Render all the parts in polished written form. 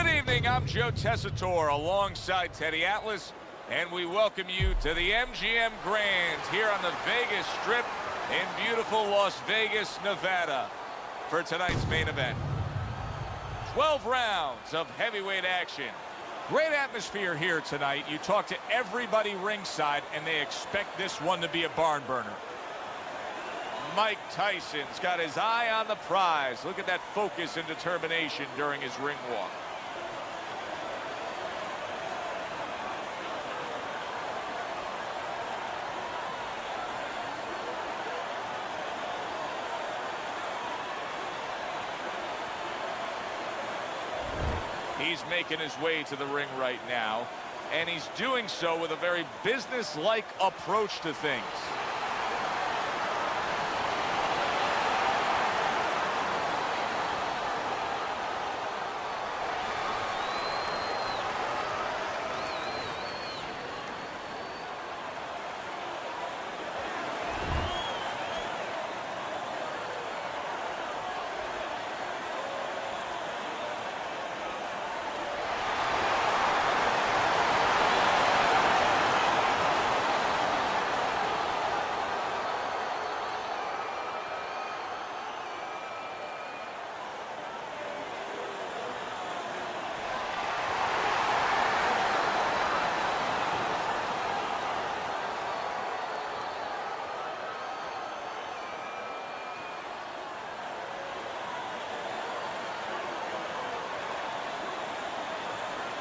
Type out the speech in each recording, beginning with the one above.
Good evening, I'm Joe Tessitore alongside Teddy Atlas, and we welcome you to the MGM Grand here on the Vegas Strip in beautiful Las Vegas, Nevada for tonight's main event. 12 rounds of heavyweight action. Great atmosphere here tonight. You talk to everybody ringside, and they expect this one to be a barn burner. Mike Tyson's got his eye on the prize. Look at that focus and determination during his ring walk. He's making his way to the ring right now, and he's doing so with a very business-like approach to things.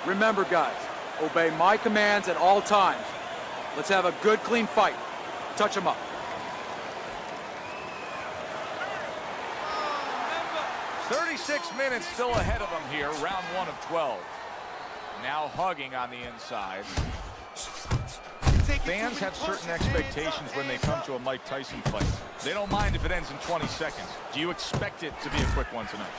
Remember, guys, obey my commands at all times. Let's have a good, clean fight. Touch him up. "36 minutes still ahead of him here, round 1 of 12. Now hugging on the inside. Fans have certain expectations when they come to a Mike Tyson fight. They don't mind if it ends in 20 seconds. Do you expect it to be a quick one tonight?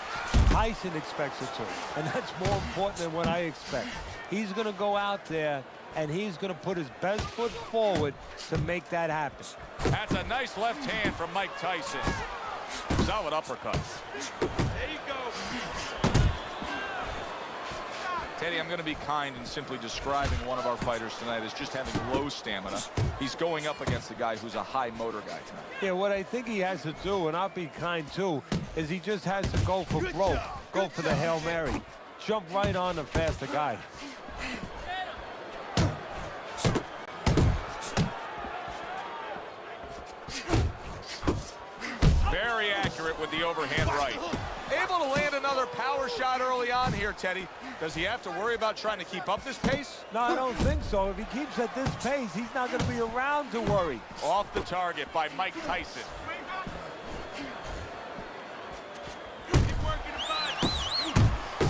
Tyson expects it to, and that's more important than what I expect. He's going to go out there, and he's going to put his best foot forward to make that happen. That's a nice left hand from Mike Tyson. Solid uppercut. There you go. Teddy, I'm going to be kind in simply describing one of our fighters tonight as just having low stamina. He's going up against a guy who's a high motor guy tonight. Yeah, what I think he has to do, and I'll be kind too, is he just has to go for broke, go for the Hail Mary. Jump right on the faster guy. Very accurate with the overhand right. Able to land another power shot early on here, Teddy. Does he have to worry about trying to keep up this pace? No, I don't think so. If he keeps at this pace, he's not going to be around to worry. Off the target by Mike Tyson.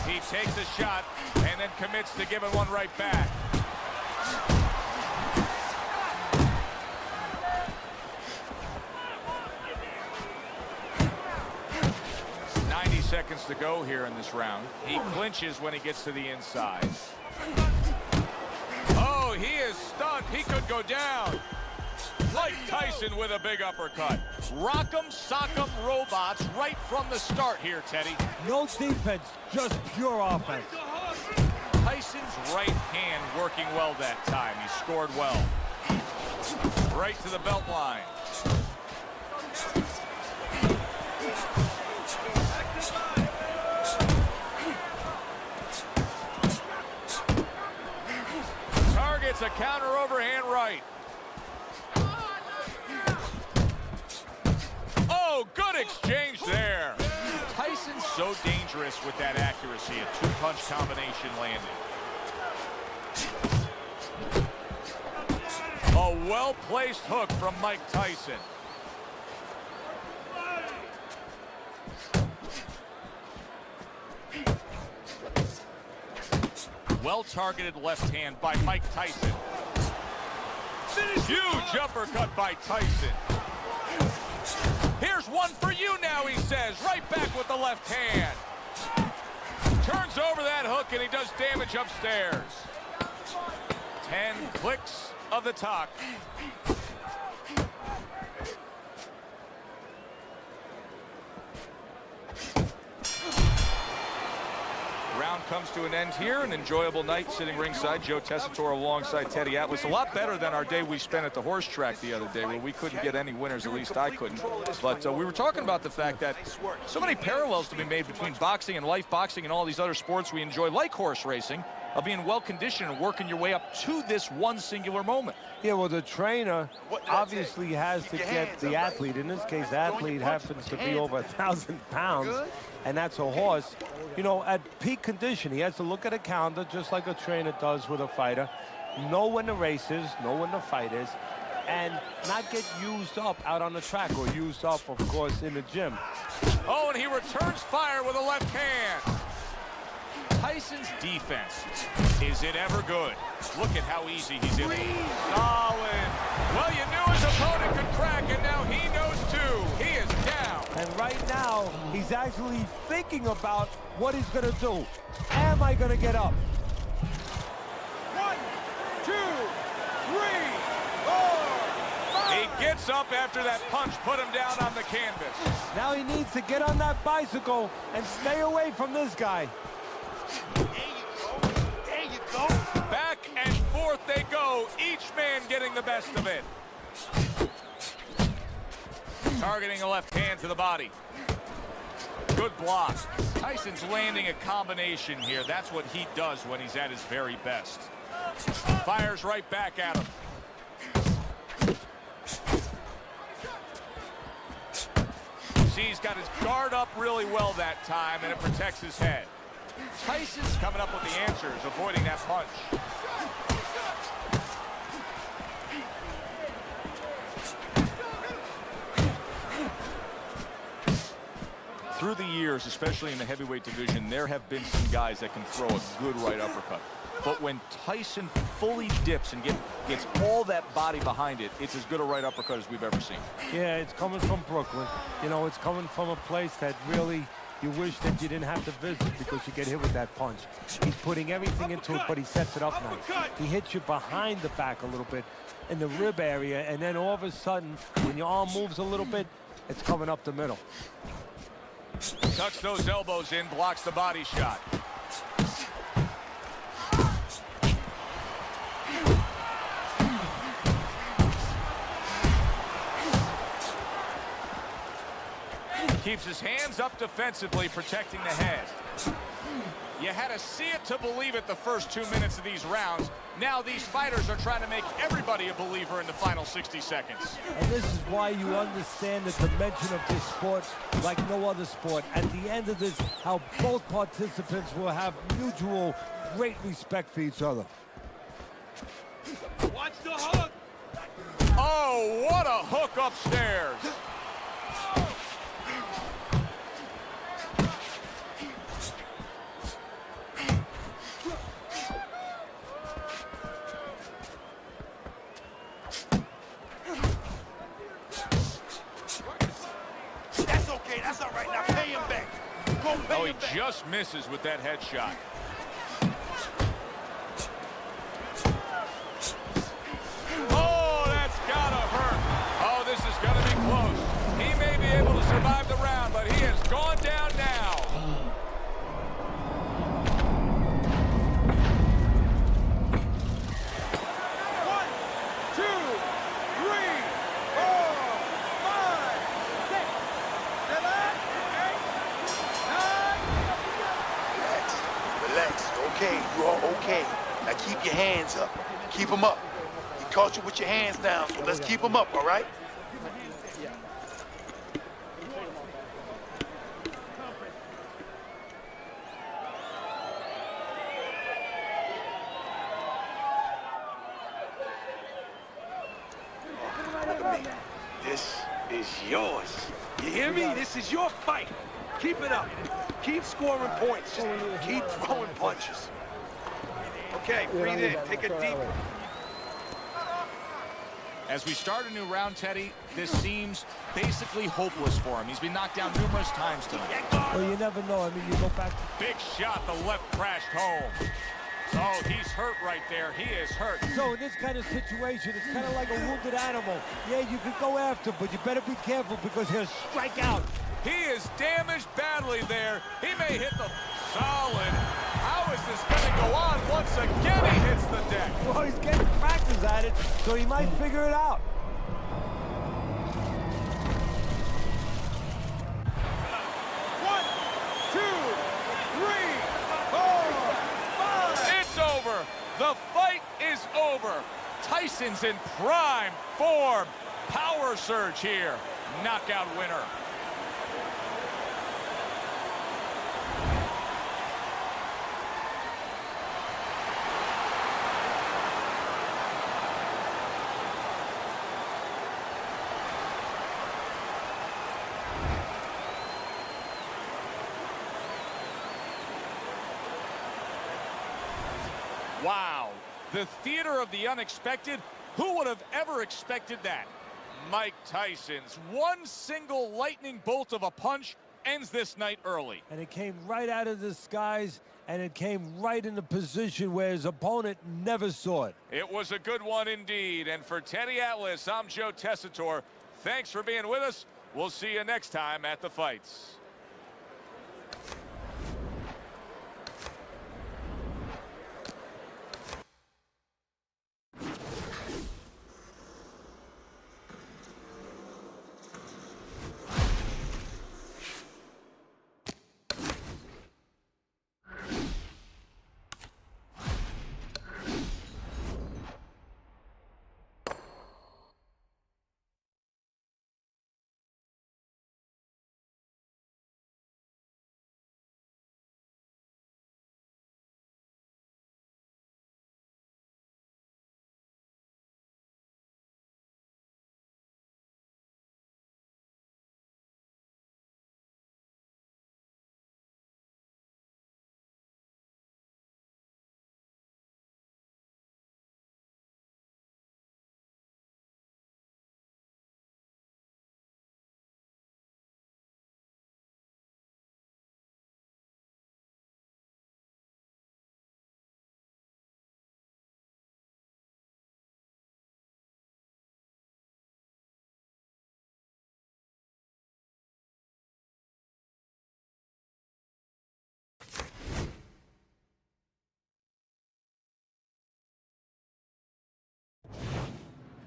He takes a shot and then commits to giving one right back. Seconds to go here in this round. He clinches when he gets to the inside. Oh, he is stunned. He could go down. Mike Tyson with a big uppercut. Rock'em, sock'em robots right from the start here, Teddy. No defense, just pure offense. Tyson's right hand working well that time. He scored well. Right to the belt line. Targets a counter overhand right. Oh, good exchange there. Tyson's so dangerous with that accuracy. A two-punch combination landing. A well-placed hook from Mike Tyson. Well-targeted left hand by Mike Tyson. Huge uppercut by Tyson. Here's one for you now, he says. Right back with the left hand. Turns over that hook, and he does damage upstairs. 10 clicks of the talk. round comes to an end here. An enjoyable night sitting ringside. Joe Tessitore alongside Teddy Atlas. A lot better than our day we spent at the horse track the other day, where we couldn't get any winners, at least I couldn't. But we were talking about the fact that so many parallels to be made between boxing and life boxing and all these other sports we enjoy, like horse racing, of being well-conditioned and working your way up to this one singular moment. Yeah, well, the trainer obviously has to get the athlete. In this case, the athlete happens to be over 1,000 pounds, and that's a horse. You know, at peak condition, he has to look at a calendar just like a trainer does with a fighter, know when the race is, know when the fight is, and not get used up out on the track, or used up, of course, in the gym. Oh, and he returns fire with a left hand. Tyson's defense, is it ever good? Look at how easy he's in. Solid. Well, you knew his opponent could crack, and now he knows too. He is down. And right now, he's actually thinking about what he's going to do. Am I going to get up? 1, 2, 3, 4, 5. He gets up after that punch put him down on the canvas. Now he needs to get on that bicycle and stay away from this guy. There you go. There you go. Back and forth they go, each man getting the best of it. Targeting a left hand to the body. Good block. Tyson's landing a combination here. That's what he does when he's at his very best. Fires right back at him. See, he's got his guard up really well that time, and it protects his head. Tyson's coming up with the answers, avoiding that punch. Through the years, especially in the heavyweight division, there have been some guys that can throw a good right uppercut. But when Tyson fully dips and gets all that body behind it, it's as good a right uppercut as we've ever seen. Yeah, it's coming from Brooklyn. You know, it's coming from a place that really you wish that you didn't have to visit because you get hit with that punch. He's putting everything into it, but he sets it up nice. He hits you behind the back a little bit in the rib area, and then all of a sudden, when your arm moves a little bit, it's coming up the middle. Tucks those elbows in, blocks the body shot. Keeps his hands up defensively, protecting the head. You had to see it to believe it the first 2 minutes of these rounds. Now these fighters are trying to make everybody a believer in the final 60 seconds. And this is why you understand the dimension of this sport like no other sport. At the end of this, how both participants will have mutual great respect for each other. Watch the hook. Oh, what a hook upstairs. That's all right. Now pay him back. Go pay him back. He just misses with that headshot. Oh, that's gotta hurt. Oh, this is gonna be close. He may be able to survive the round, but he has gone down now. Okay, you are okay. Now keep your hands up. Keep them up. He caught you with your hands down, so let's keep them up, all right? Look at me. This is yours. You hear me? This is your fight. Keep it up. Keep scoring points. Just keep throwing punches. Okay, breathe in. Take a deep. As we start a new round, Teddy, this seems basically hopeless for him. He's been knocked down numerous times tonight. Well, you never know. I mean, you go back. Big shot. The left crashed home. Oh, he's hurt right there. He is hurt. So in this kind of situation, it's kind of like a wounded animal. Yeah, you could go after, but you better be careful because he'll strike out. He is damaged badly there. He may hit the solid How is this going to go on? Once again, he hits the deck. Well, he's getting practice at it, so he might figure it out. One, two, three, four, five. It's over. The fight is over. Tyson's in prime form. Power surge here. Knockout winner. Wow, the theater of the unexpected. Who would have ever expected that? Mike Tyson's one single lightning bolt of a punch ends this night early. And it came right out of the skies, and it came right in the position where his opponent never saw it. It was a good one indeed. And for Teddy Atlas, I'm Joe Tessitore. Thanks for being with us. We'll see you next time at the fights.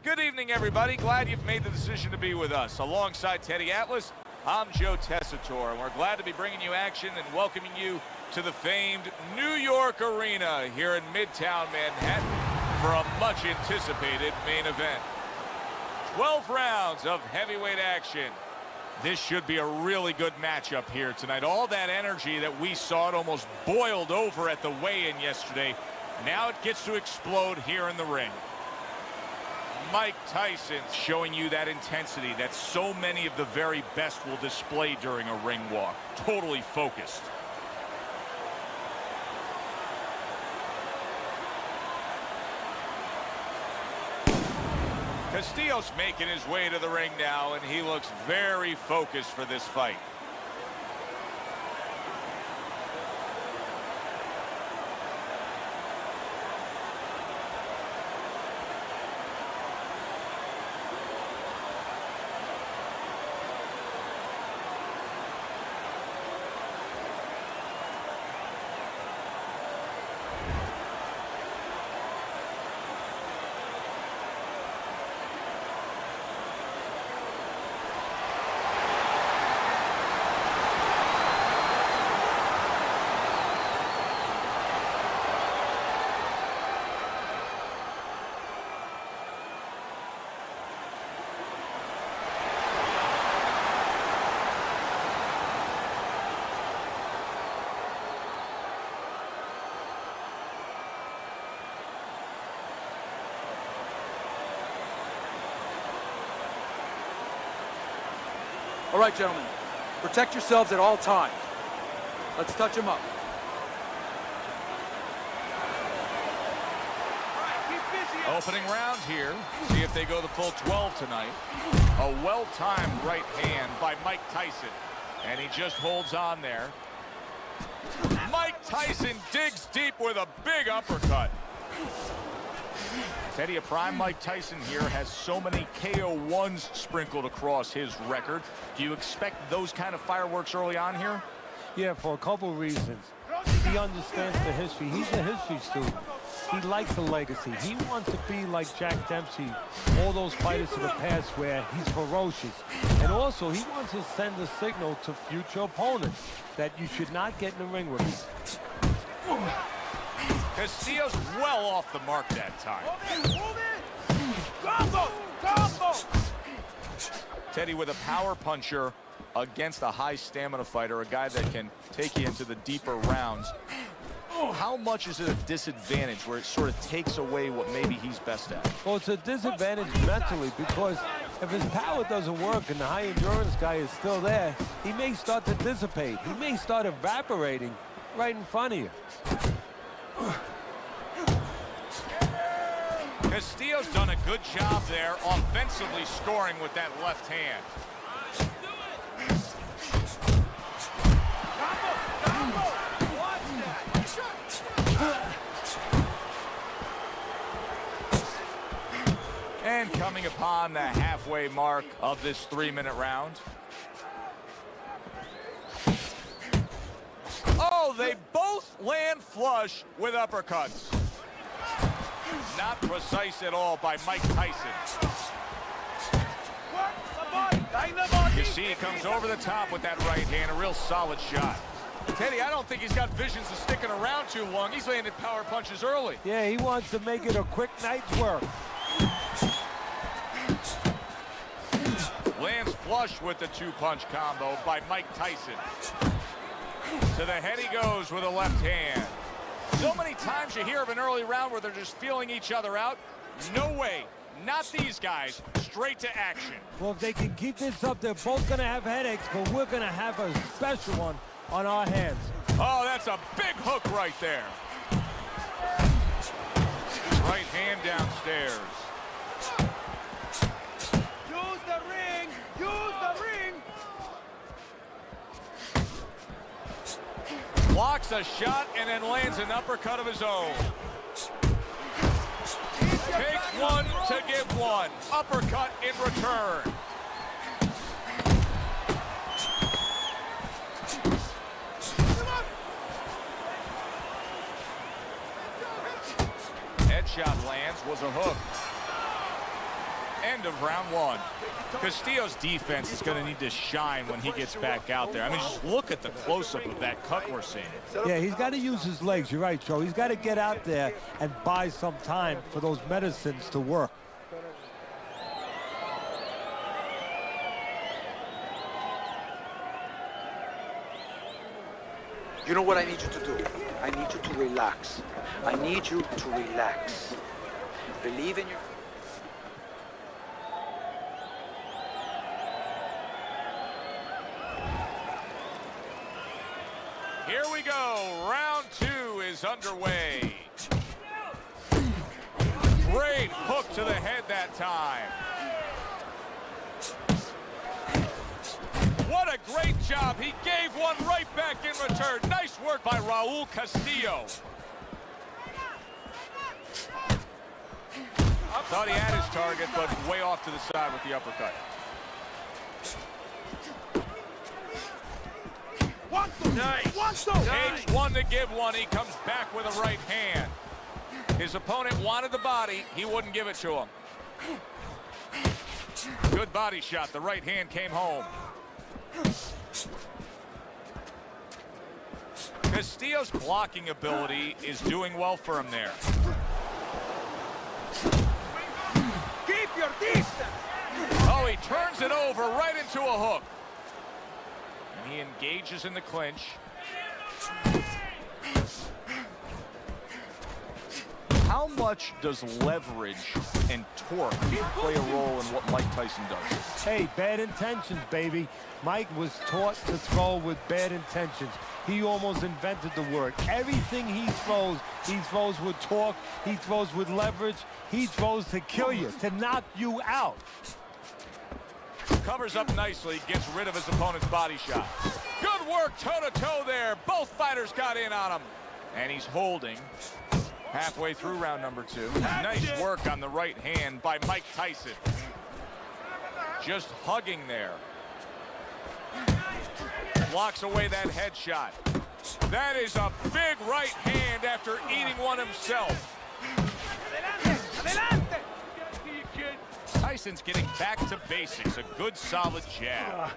Good evening, everybody. Glad you've made the decision to be with us. Alongside Teddy Atlas, I'm Joe Tessitore, and we're glad to be bringing you action and welcoming you to the famed New York Arena here in Midtown Manhattan for a much-anticipated main event. 12 rounds of heavyweight action. This should be a really good matchup here tonight. All that energy that we saw, it almost boiled over at the weigh-in yesterday. Now it gets to explode here in the ring. Mike Tyson showing you that intensity that so many of the very best will display during a ring walk. Totally focused. Castillo's making his way to the ring now, and he looks very focused for this fight. All right, gentlemen, protect yourselves at all times. Let's touch them up. Opening round here. See if they go the full 12 tonight. A well-timed right hand by Mike Tyson. And he just holds on there. Mike Tyson digs deep with a big uppercut. Teddy, a prime Mike Tyson here has so many KO1s sprinkled across his record. Do you expect those kind of fireworks early on here? Yeah, for a couple reasons. He understands the history. He's a history student. He likes the legacy. He wants to be like Jack Dempsey, all those fighters of the past where he's ferocious. And also, he wants to send a signal to future opponents that you should not get in the ring with me. Castillo's well off the mark that time. Teddy with a power puncher against a high stamina fighter, a guy that can take you into the deeper rounds. How much is it a disadvantage where it sort of takes away what maybe he's best at? Well, it's a disadvantage mentally because if his power doesn't work and the high endurance guy is still there, he may start to dissipate. He may start evaporating right in front of you. Castillo's done a good job there offensively scoring with that left hand. And coming upon the halfway mark of this 3-minute round. Oh, they both land flush with uppercuts. Not precise at all by Mike Tyson. You see he comes over the top with that right hand, a real solid shot. Teddy, I don't think he's got visions of sticking around too long. He's landed power punches early. Yeah, he wants to make it a quick night's work. Lands flush with the 2-punch combo by Mike Tyson. To the head he goes with a left hand. So many times you hear of an early round where they're just feeling each other out. No way. Not these guys. Straight to action. Well, if they can keep this up, they're both going to have headaches, but we're going to have a special one on our hands. Oh, that's a big hook right there. Right hand downstairs. Use the ring! Use the ring! Blocks a shot and then lands an uppercut of his own. Takes one to give one. Uppercut in return. Headshot lands, was a hook. End of round 1. Castillo's defense is going to need to shine when he gets back out there. I mean, just look at the close-up of that cut we're seeing. Yeah, he's got to use his legs. You're right, Joe. He's got to get out there and buy some time for those medicines to work. You know what I need you to do? I need you to relax. I need you to relax. Believe in your... Here we go. Round 2 is underway. Great hook to the head that time. What a great job. He gave one right back in return. Nice work by Raul Castillo. Thought he had his target, but way off to the side with the uppercut. Nice. Takes one to give one. He comes back with a right hand. His opponent wanted the body. He wouldn't give it to him. Good body shot. The right hand came home. Castillo's blocking ability is doing well for him there. Keep your distance. Oh, he turns it over right into a hook. And he engages in the clinch. How much does leverage and torque play a role in what Mike Tyson does? Hey, bad intentions, baby. Mike was taught to throw with bad intentions. He almost invented the word. Everything he throws with torque, he throws with leverage, he throws to kill you, to knock you out. Covers up nicely, gets rid of his opponent's body shot. Good work toe-to-toe there. Both fighters got in on him. And he's holding halfway through round number 2. Nice work on the right hand by Mike Tyson. Just hugging there. Blocks away that headshot. That is a big right hand after eating one himself. Tyson's getting back to basics. A good, solid jab.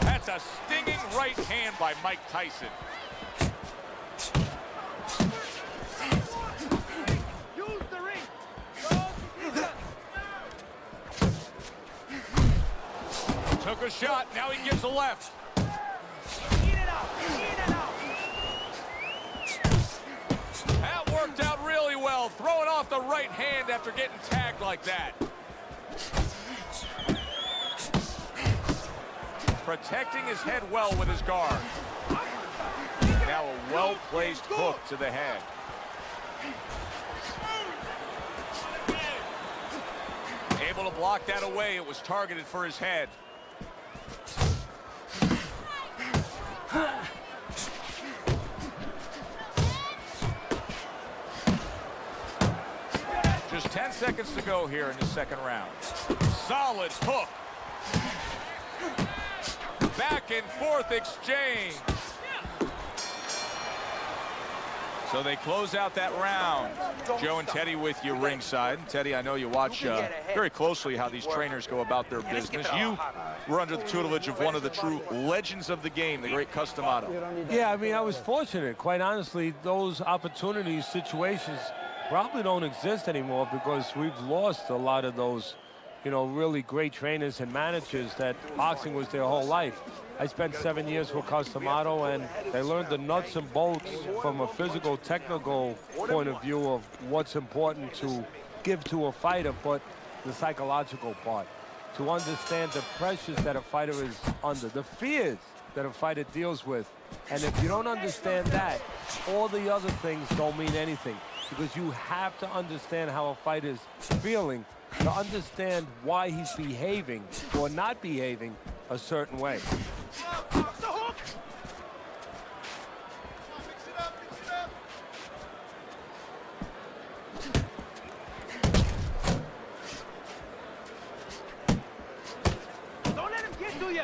That's a stinging right hand by Mike Tyson. Use the ring. Took a shot. Now he gives a left. Eat it out. Eat it out. That worked out really well. Throwing off the right hand after getting tagged like that. Protecting his head well with his guard. Now a well-placed hook to the head. Able to block that away. It was targeted for his head. Just 10 seconds to go here in the second round. Solid hook. Back and forth exchange. So they close out that round. Joe and Teddy with you ringside. Teddy, I know you watch very closely how these trainers go about their business. You were under the tutelage of one of the true legends of the game, the great Customato. Yeah, I mean, I was fortunate. Quite honestly, those opportunities, situations probably don't exist anymore because we've lost a lot of those, you know, really great trainers and managers that boxing was their whole life. I spent 7 years with Customato, and they learned the nuts and bolts from a physical, technical point of view of what's important to give to a fighter, but the psychological part, to understand the pressures that a fighter is under, the fears that a fighter deals with. And if you don't understand that, all the other things don't mean anything, because you have to understand how a fighter's feeling to understand why he's behaving or not behaving a certain way. Don't let him get to you.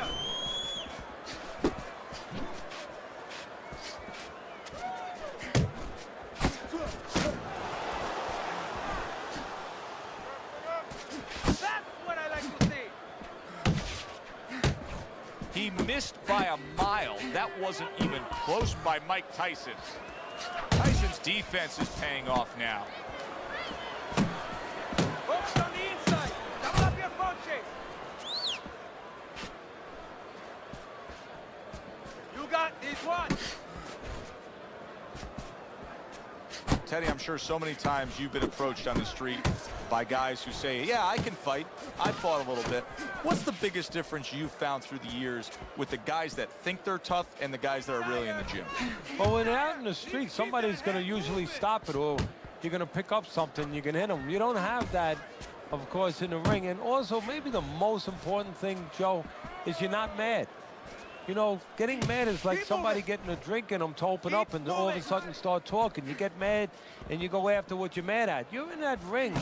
That's what I like to see. He missed by a mile. That wasn't even close by Mike Tyson. Tyson's defense is paying off now. Focus on the inside. Double up your punches. You got this one. Teddy, I'm sure so many times you've been approached on the street by guys who say, yeah, I can fight. I fought a little bit. What's the biggest difference you've found through the years with the guys that think they're tough and the guys that are really in the gym? Well, when they're out in the street, somebody's going to usually stop it, or you're going to pick up something, you can hit them. You don't have that, of course, in the ring. And also, maybe the most important thing, Joe, is you're not mad. You know, getting mad is like somebody getting a drink in them to open up and all of a sudden start talking. You get mad and you go after what you're mad at. You're in that ring.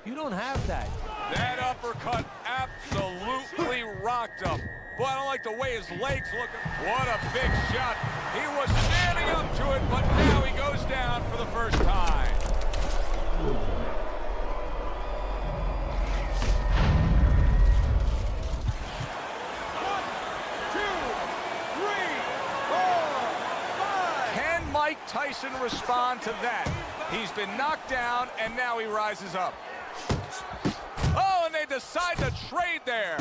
You don't have that. That uppercut absolutely rocked him. Boy, I don't like the way his legs look. What a big shot. He was standing up to it, but now he goes down for the first time. Mike Tyson respond to that. He's been knocked down, and now he rises up. Oh, and they decide to trade there.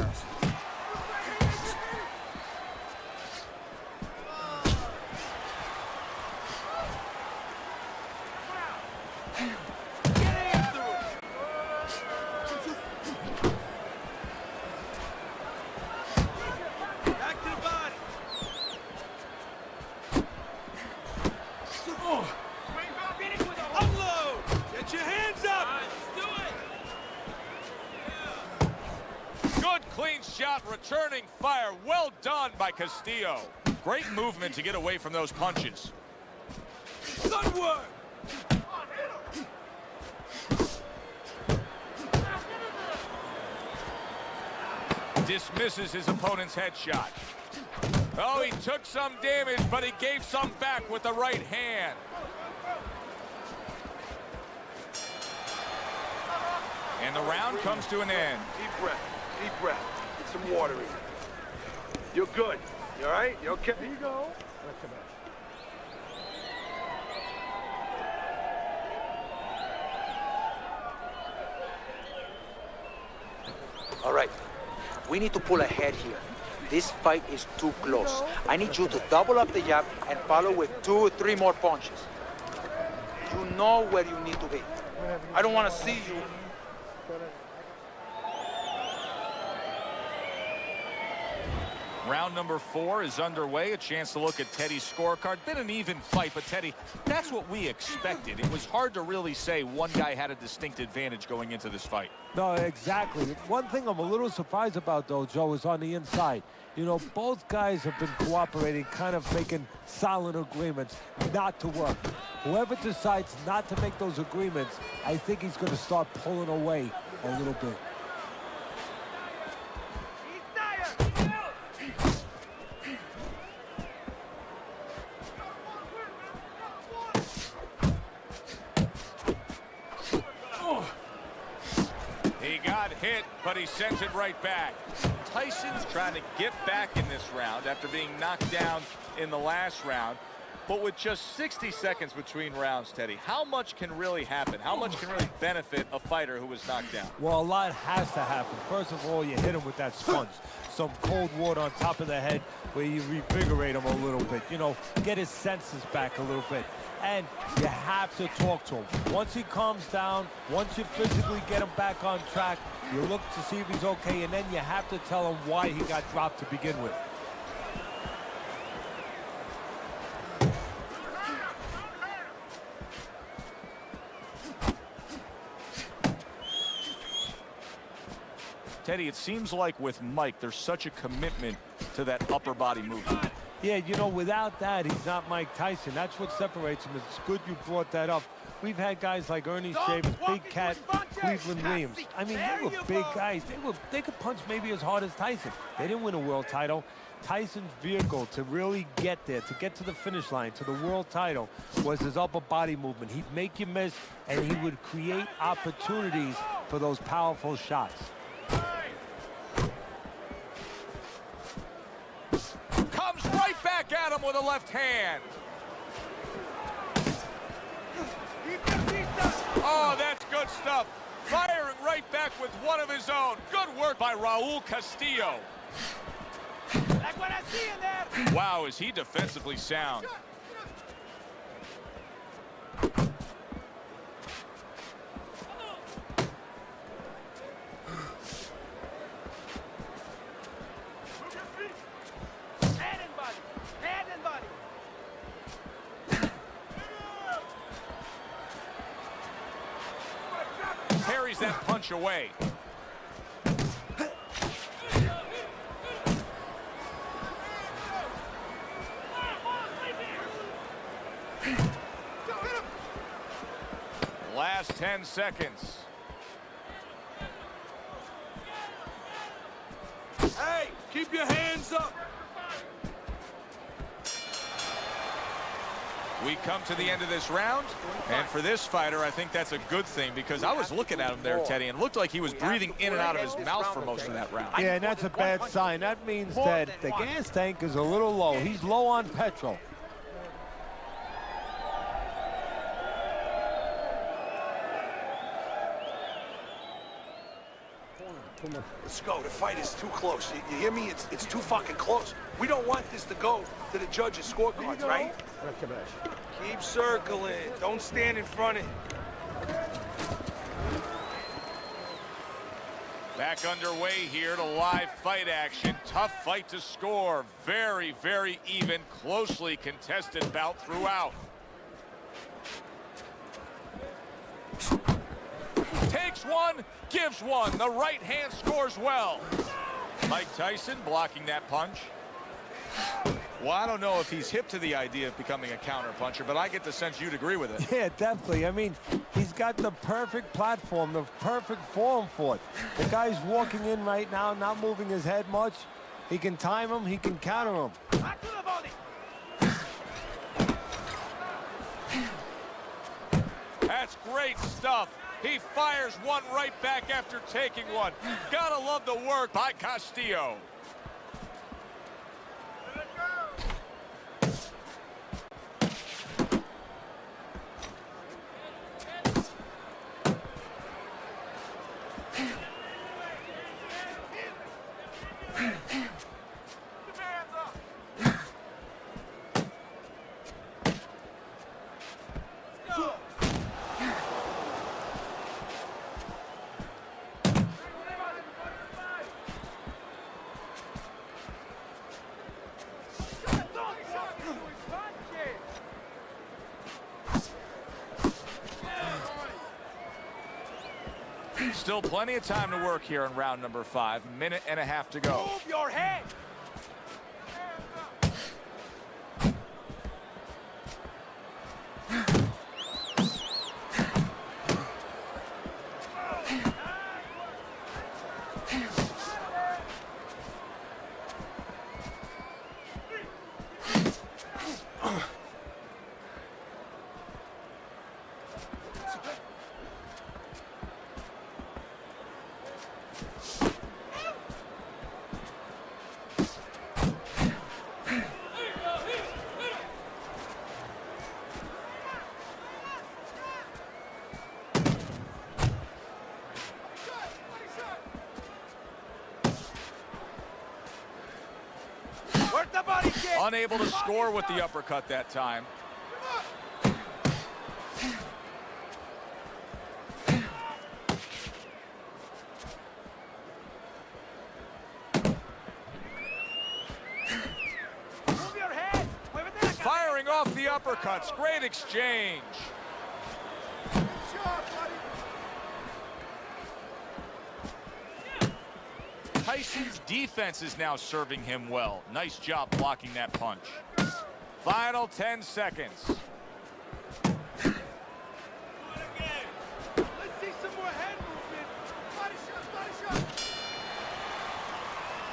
Clean shot, returning fire. Well done by Castillo. Great movement to get away from those punches. Good work. Dismisses his opponent's headshot. Oh, he took some damage, but he gave some back with the right hand. And the round comes to an end. Deep breath. Deep breath. Get some water in. You're good. You all right? You okay? Here you go. All right. We need to pull ahead here. This fight is too close. I need you to double up the jab and follow with 2 or 3 more punches. You know where you need to be. I don't want to see you. Round number 4 is underway. A chance to look at Teddy's scorecard. Been an even fight, but Teddy, that's what we expected. It was hard to really say one guy had a distinct advantage going into this fight. No, exactly. One thing I'm a little surprised about, though, Joe, is on the inside. You know, both guys have been cooperating, kind of making solid agreements not to work. Whoever decides not to make those agreements, I think he's going to start pulling away a little bit. He got hit, but he sent it right back. Tyson's trying to get back in this round after being knocked down in the last round. But with just 60 seconds between rounds, Teddy, how much can really happen? How much can really benefit a fighter who was knocked down? Well, a lot has to happen. First of all, you hit him with that sponge. Some cold water on top of the head where you revigorate him a little bit. You know, get his senses back a little bit. And you have to talk to him. Once he calms down, once you physically get him back on track, you look to see if he's okay, and then you have to tell him why he got dropped to begin with. Teddy, it seems like with Mike, there's such a commitment to that upper body movement. Yeah, you know, without that, he's not Mike Tyson. That's what separates him. It's good you brought that up. We've had guys like Ernie Shavers, Big Cat, Cleveland Williams. I mean, they were big guys. They could punch maybe as hard as Tyson. They didn't win a world title. Tyson's vehicle to really get there, to get to the finish line, to the world title, was his upper body movement. He'd make you miss, and he would create opportunities for those powerful shots. Comes right back at him with a left hand. Oh, that's good stuff. Firing right back with one of his own. Good work by Raul Castillo. Like what I see in there. Wow, is he defensively sound. Parries that punch away. Last 10 seconds. Hey, keep your hands up. We come to the end of this round, and for this fighter, I think that's a good thing, because I was looking at him there, Teddy, and it looked like he was breathing in and out of his mouth for most of that round. Yeah, and that's a bad sign. That means that the gas tank is a little low. He's low on petrol. Let's go. The fight is too close. You hear me? It's too fucking close. We don't want this to go to the judges' scorecards, right? Keep circling. Don't stand in front of him. Back underway here to live fight action. Tough fight to score. Very, very even, closely contested bout throughout. Takes one, gives one. The right hand scores well. Mike Tyson blocking that punch. Well, I don't know if he's hip to the idea of becoming a counter-puncher, but I get the sense you'd agree with it. Yeah, definitely. I mean, he's got the perfect platform, the perfect form for it. The guy's walking in right now, not moving his head much. He can time him, he can counter him. That's great stuff. He fires one right back after taking one. Gotta love the work by Castillo. Still plenty of time to work here in round number 5. Minute and a half to go. Move your head. Unable to score with the uppercut that time. Firing off the uppercuts. Great exchange. Tyson's defense is now serving him well. Nice job blocking that punch. Final 10 seconds.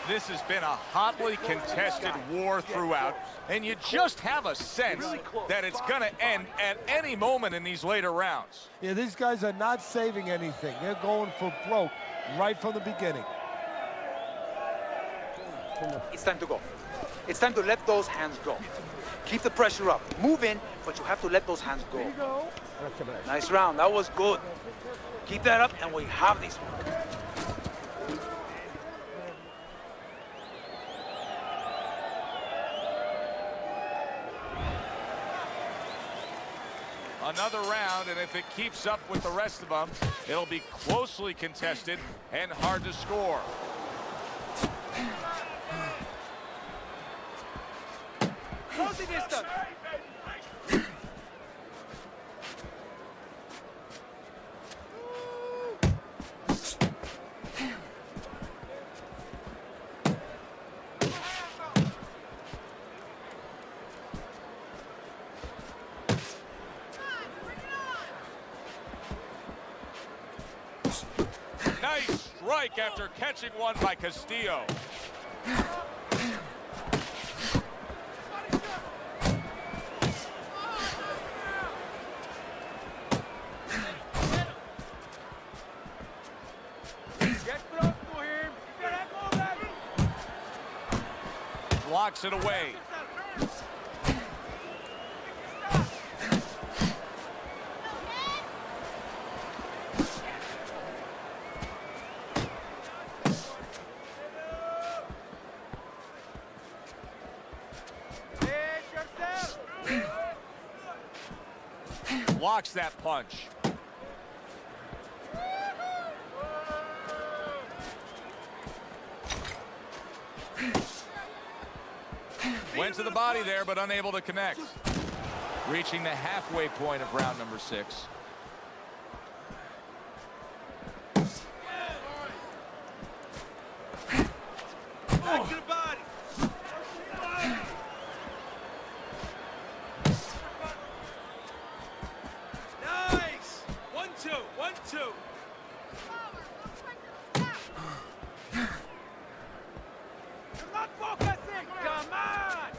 This has been a hotly contested war throughout, and you just have a sense that it's going to end at any moment in these later rounds. Yeah, these guys are not saving anything. They're going for broke right from the beginning. It's time to go. It's time to let those hands go. Keep the pressure up. Move in, but you have to let those hands go. Nice round. That was good. Keep that up, and we have this one. Another round, and if it keeps up with the rest of them, it'll be closely contested and hard to score. Nice strike after catching one by Castillo. Blocks it away. Blocks that punch. Went to the body there, but unable to connect. Reaching the halfway point of round number 6. Back to the body. Nice. 1-2, 1-2. You're not focusing. Come on.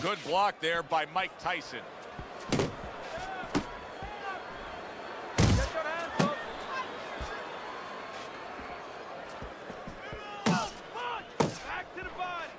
Good block there by Mike Tyson. Back to the body.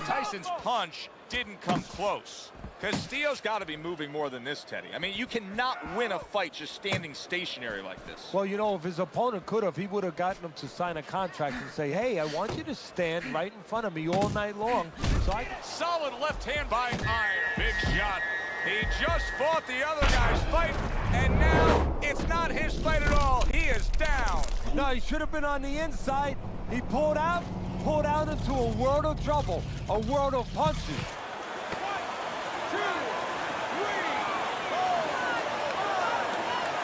Tyson's punch didn't come close. Castillo's got to be moving more than this, Teddy. I mean, you cannot win a fight just standing stationary like this. Well, you know, if his opponent could have, he would have gotten him to sign a contract and say, hey, I want you to stand right in front of me all night long. So Solid left hand by Iron. Big shot. He just fought the other guy's fight, and now it's not his fight at all. He is down. No, he should have been on the inside. He pulled out into a world of trouble, a world of punches. 1, 2, 3,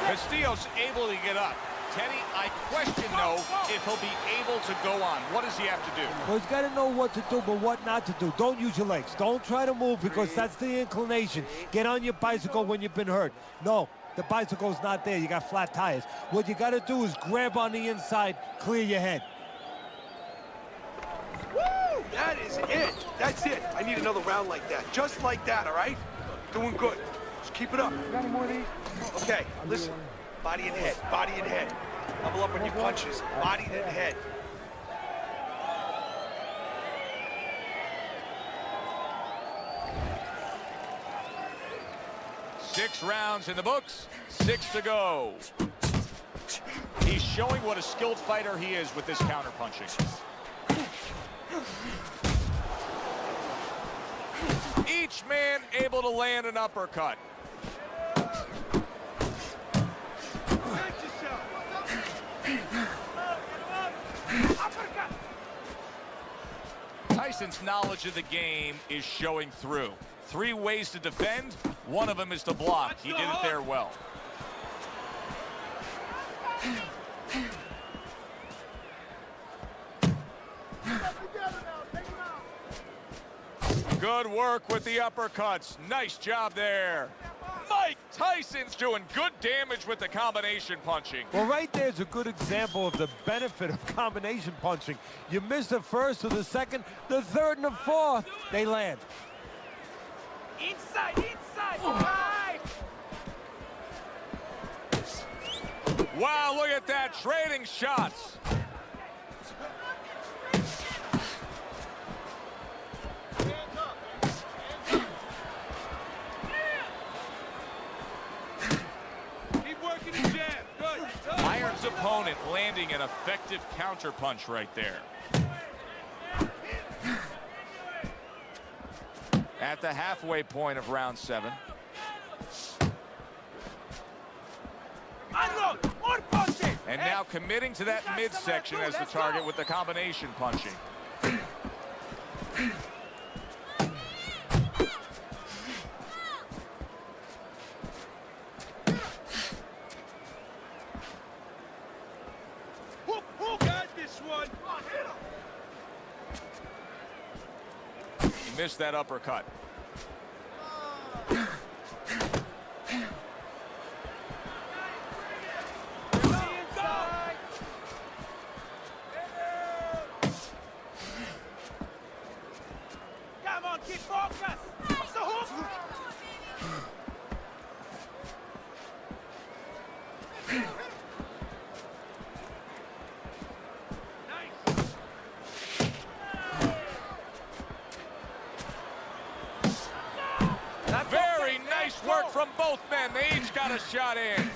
4. Castillo's able to get up. Teddy, I question, though, if he'll be able to go on. What does he have to do? Well, he's got to know what to do, but what not to do. Don't use your legs. Don't try to move because that's the inclination. Get on your bicycle when you've been hurt. No, the bicycle's not there. You got flat tires. What you got to do is grab on the inside, clear your head. Woo! That is it. That's it. I need another round like that. Just like that, all right? Doing good. Just keep it up. Got any more of these? Okay, listen. Body and head. Body and head. Level up on your punches. Body and head. Six rounds in the books, 6 to go. He's showing what a skilled fighter he is with this counterpunching. Each man able to land an uppercut. Tyson's knowledge of the game is showing through. 3 ways to defend. One of them is to block. He did it there well. Good work with the uppercuts. Nice job there. Mike Tyson's doing good damage with the combination punching. Well, right there's a good example of the benefit of combination punching. You miss the first or the second, the third and the fourth, they land. Inside, inside, right. Wow, look at that, trading shots. Iron's opponent landing an effective counterpunch right there. At the halfway point of round 7. And now committing to that midsection as the target with the combination punching. He missed that uppercut. Come on, keep focus. What's the hook? Very nice work from both men. They each got a shot in.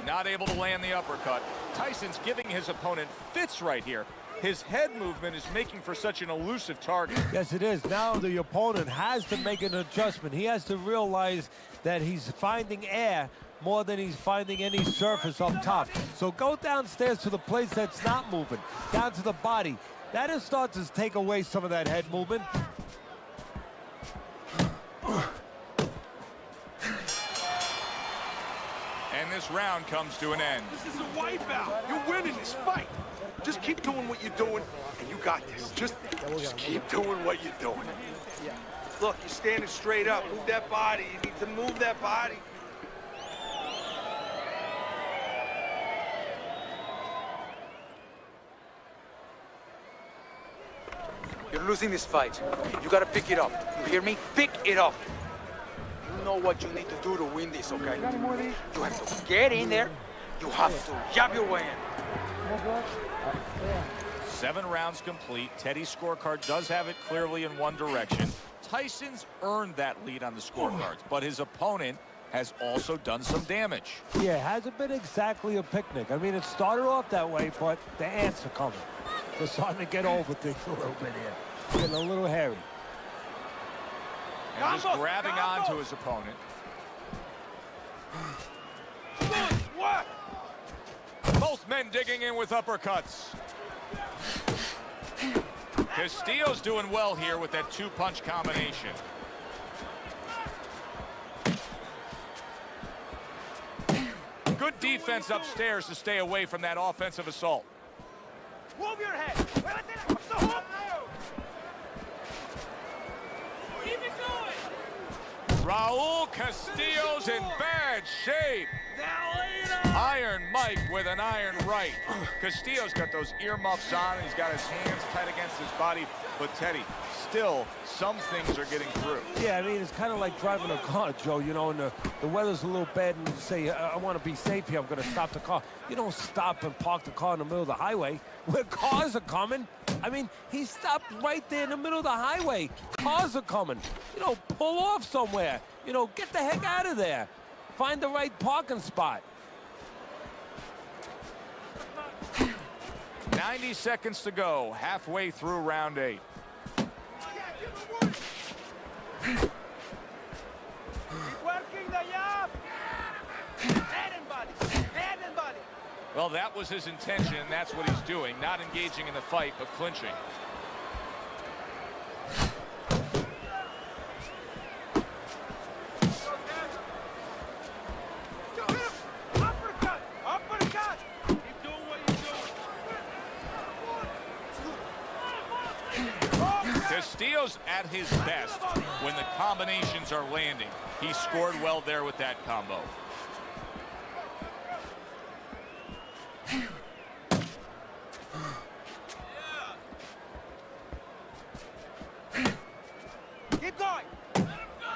Not able to land the uppercut. Tyson's giving his opponent fits right here. His head movement is making for such an elusive target. Yes, it is. Now the opponent has to make an adjustment. He has to realize that he's finding air more than he's finding any surface up top. So go downstairs to the place that's not moving, down to the body. That'll start to take away some of that head movement. And this round comes to an end. This is a wipeout. You're winning this fight. Just keep doing what you're doing, and you got this. Just keep doing what you're doing. Look, you're standing straight up. Move that body. You need to move that body. You're losing this fight. You gotta pick it up. You hear me? Pick it up. You know what you need to do to win this, okay? You have to get in there. You have to jab your way in. 7 rounds complete. Teddy's scorecard does have it clearly in one direction. Tyson's earned that lead on the scorecards, but his opponent has also done some damage. Yeah, it hasn't been exactly a picnic. I mean, it started off that way, but the ants are coming. We're starting to get over things a little bit here. Getting a little hairy. And just grabbing onto his opponent. What? Both men digging in with uppercuts. Castillo's doing well here with that 2-punch combination. Good defense upstairs to stay away from that offensive assault. Move your head. What's the hook? Keep it going. Raul Castillo's in bad shape. Now later. Iron Mike with an iron right. Castillo's got those earmuffs on, and he's got his hands tight against his body. But Teddy, still, some things are getting through. Yeah, I mean, it's kind of like driving a car, Joe, you know, and the weather's a little bad, and you say, I want to be safe here, I'm going to stop the car. You don't stop and park the car in the middle of the highway where cars are coming. I mean, he stopped right there in the middle of the highway. Cars are coming. You know, pull off somewhere. You know, get the heck out of there. Find the right parking spot. 90 seconds to go, halfway through round 8. Keep working the jab. Head and body. Head and body. Well, that was his intention, and that's what he's doing. Not engaging in the fight, but clinching. Uppercut. Uppercut. Keep doing what you're doing. Castillo's at his best when the combinations are landing. He scored well there with that combo. Keep going. Let him go.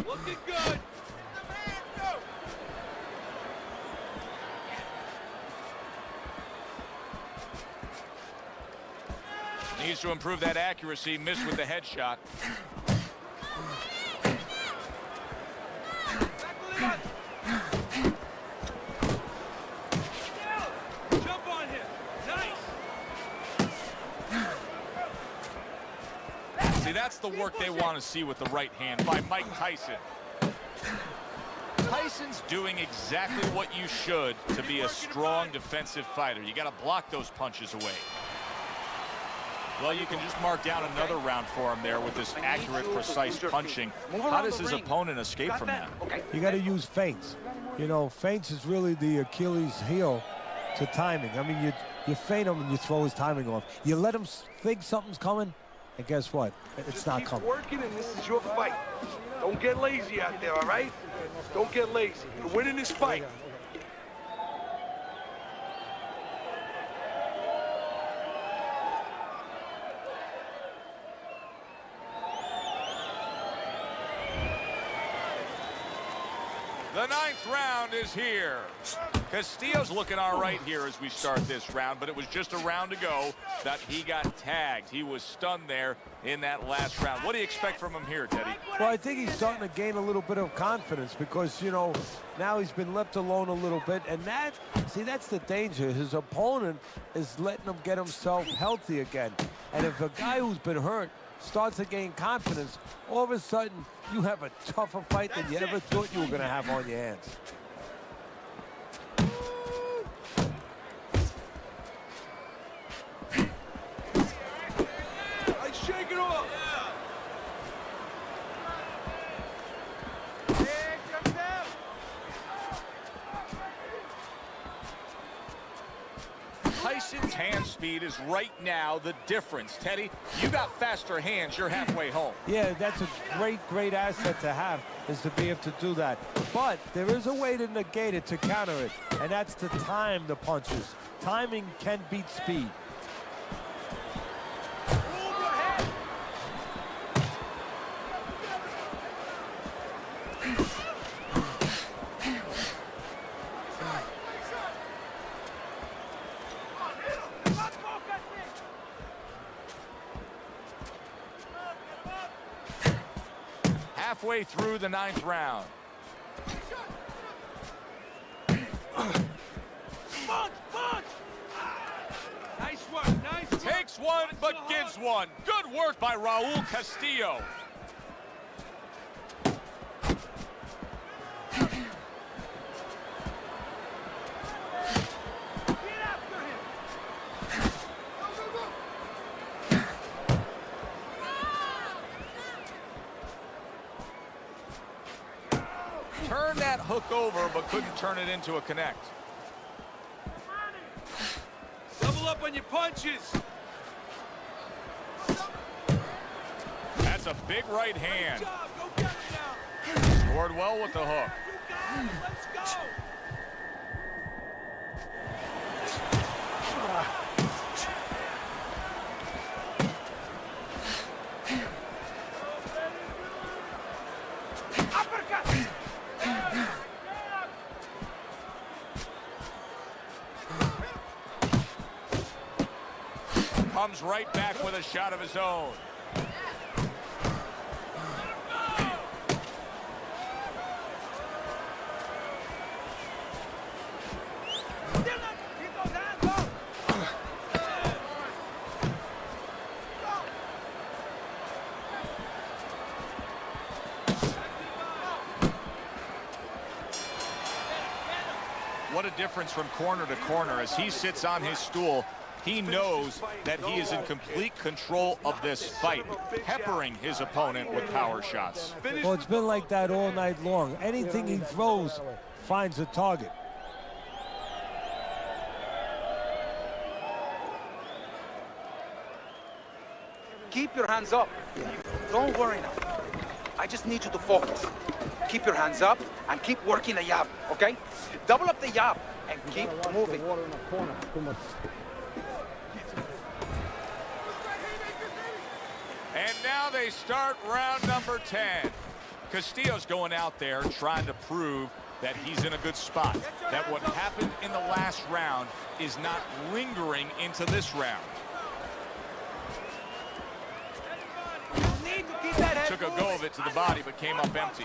Looking good. Needs to improve that accuracy. Missed with the headshot. Jump on him. Nice. See, that's the work they want to see with the right hand by Mike Tyson. Tyson's doing exactly what you should to be a strong defensive fighter. You got to block those punches away. Well, you can just mark down another round for him there with this accurate, precise punching. How does his opponent escape from that? You got to use feints. You know, feints is really the Achilles heel to timing. I mean, you feint him and you throw his timing off. You let him think something's coming, and guess what? It's not Keep coming. working, and this is your fight. Don't get lazy out there, all right? Don't get lazy. You're winning this fight. The 9th round is here. Castillo's looking all right here as we start this round, but it was just a round to go that he got tagged. He was stunned there in that last round. What do you expect from him here, Teddy? Well, I think he's starting to gain a little bit of confidence because, you know, now he's been left alone a little bit. And that's the danger. His opponent is letting him get himself healthy again. And if a guy who's been hurt starts to gain confidence, all of a sudden you have a tougher fight than you ever thought you were going to have on your hands. Shake it off. Castillo's hand speed is right now the difference. Teddy, you got faster hands, you're halfway home. Yeah, that's a great asset to have, is to be able to do that. But there is a way to negate it, to counter it, and that's to time the punches. Timing can beat speed. Halfway through the 9th round. Nice work, nice work. Takes one, but gives one. Good work by Raul Castillo. Get after him. Turned that hook over, but couldn't turn it into a connect. Double up on your punches. That's a big right hand. Good job. Go get it now. Scored well with the hook. You got it. Let's go. Uppercut. Comes right back with a shot of his own. Keep those hands up. What a difference from corner to corner. As he sits on his stool, he knows that he is in complete control of this fight, peppering his opponent with power shots. Well, it's been like that all night long. Anything he throws finds a target. Keep your hands up. Don't worry now. I just need you to focus. Keep your hands up and keep working the jab, okay? Double up the jab and keep moving. And now they start round number 10. Castillo's going out there trying to prove that he's in a good spot, that what happened in the last round is not lingering into this round. Need to keep that head Took a go of it to the body, but came up empty.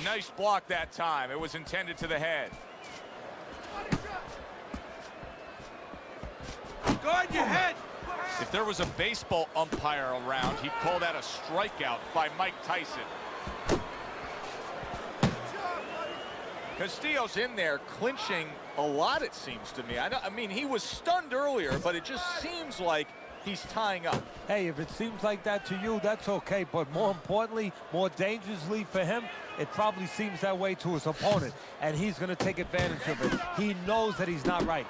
Nice block that time. It was intended to the head. Guard your head. If there was a baseball umpire around, he'd call that a strikeout by Mike Tyson. Castillo's in there clinching a lot, it seems to me. I mean, he was stunned earlier, but it just seems like he's tying up. Hey, if it seems like that to you, that's okay. But more importantly, more dangerously for him, it probably seems that way to his opponent. And he's going to take advantage of it. He knows that he's not right.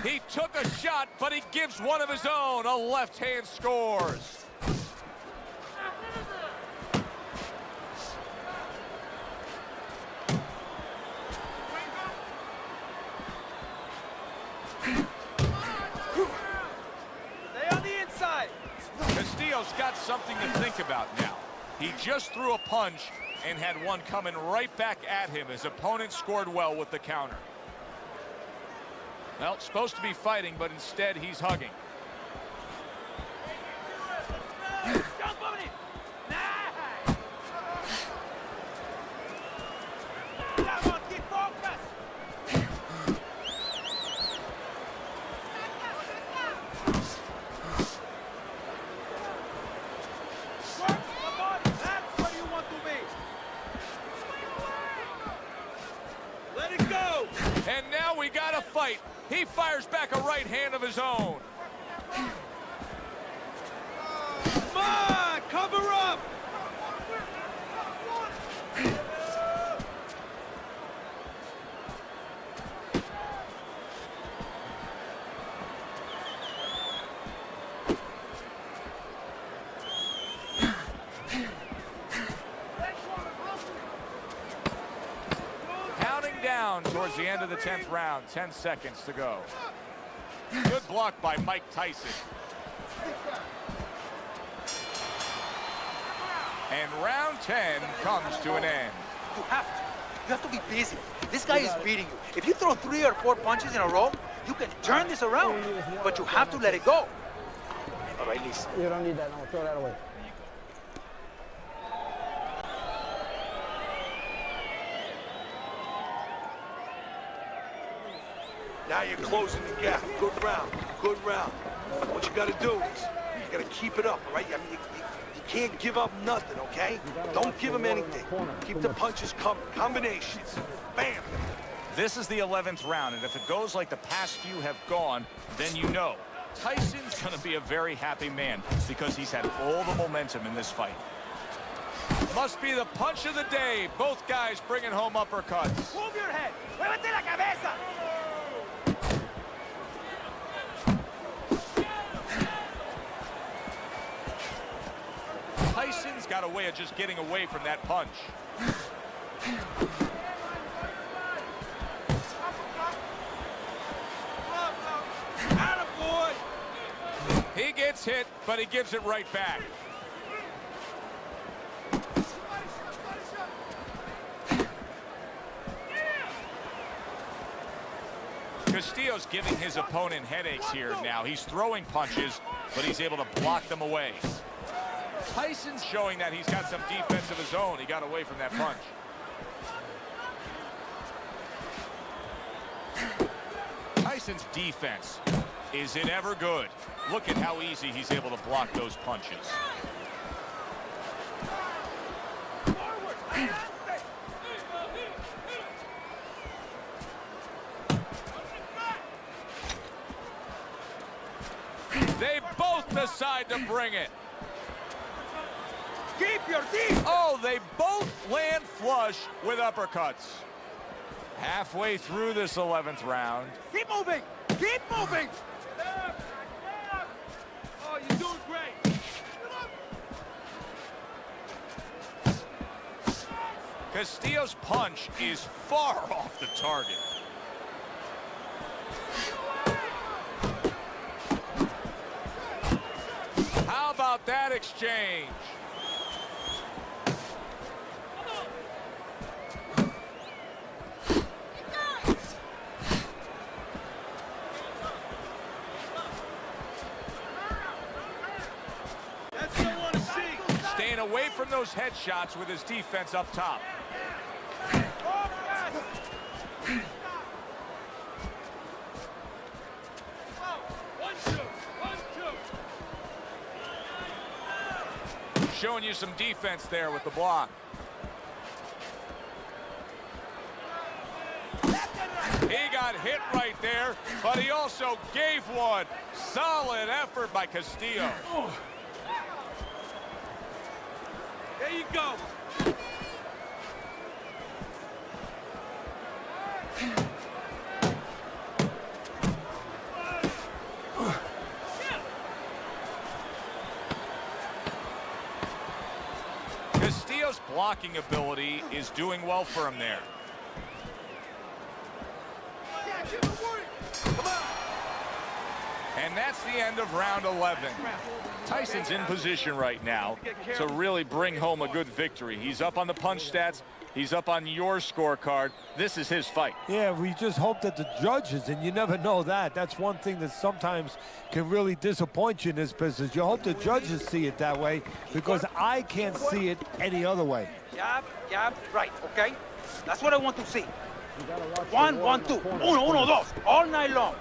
He took a shot, but he gives one of his own. A left hand scores. Stay on the inside. Castillo's got something to think about now. He just threw a punch and had one coming right back at him. His opponent scored well with the counter. Well, supposed to be fighting, but instead he's hugging. zone. Come on, cover up. Counting down towards the end of the 10th round. 10 seconds to go. Good block by Mike Tyson. And round 10 comes to an end. You have to. You have to be busy. This guy is beating you. If you throw 3 or 4 punches in a row, you can turn this around. But you have to let it go. All right, listen. You don't need that. No, throw that away. Now you're closing the gap. Good round. Good round. What you got to do is you got to keep it up, all right? I mean, you can't give up nothing, okay? Don't give him anything. Keep the punches coming. Combinations. Bam. This is the 11th round, and if it goes like the past few have gone, then you know Tyson's going to be a very happy man because he's had all the momentum in this fight. Must be the punch of the day. Both guys bringing home uppercuts. Move your head. Muévete la cabeza. Tyson's got a way of just getting away from that punch. Attaboy. He gets hit, but he gives it right back. Castillo's giving his opponent headaches here now. He's throwing punches, but he's able to block them away. Tyson's showing that he's got some defense of his own. He got away from that punch. Tyson's defense, is it ever good? Look at how easy he's able to block those punches. They both decide to bring it. Keep your teeth. Oh, they both land flush with uppercuts. Halfway through this 11th round. Keep moving. Keep moving. Oh, you're doing great. Castillo's punch is far off the target. How about that exchange? That's what I want to see. Staying away from those headshots with his defense up top. Showing you some defense there with the block. He got hit right there, but he also gave one. Solid effort by Castillo. There you go. Castillo's blocking ability is doing well for him there. And that's the end of round 11. Tyson's in position right now to really bring home a good victory. He's up on the punch stats. He's up on your scorecard. This is his fight. Yeah, we just hope that the judges, and you never know that. That's one thing that sometimes can really disappoint you in this business. You hope the judges see it that way because I can't see it any other way. Jab, right, okay? That's what I want to see. 1, 1, 2. Uno, uno, dos. All night long.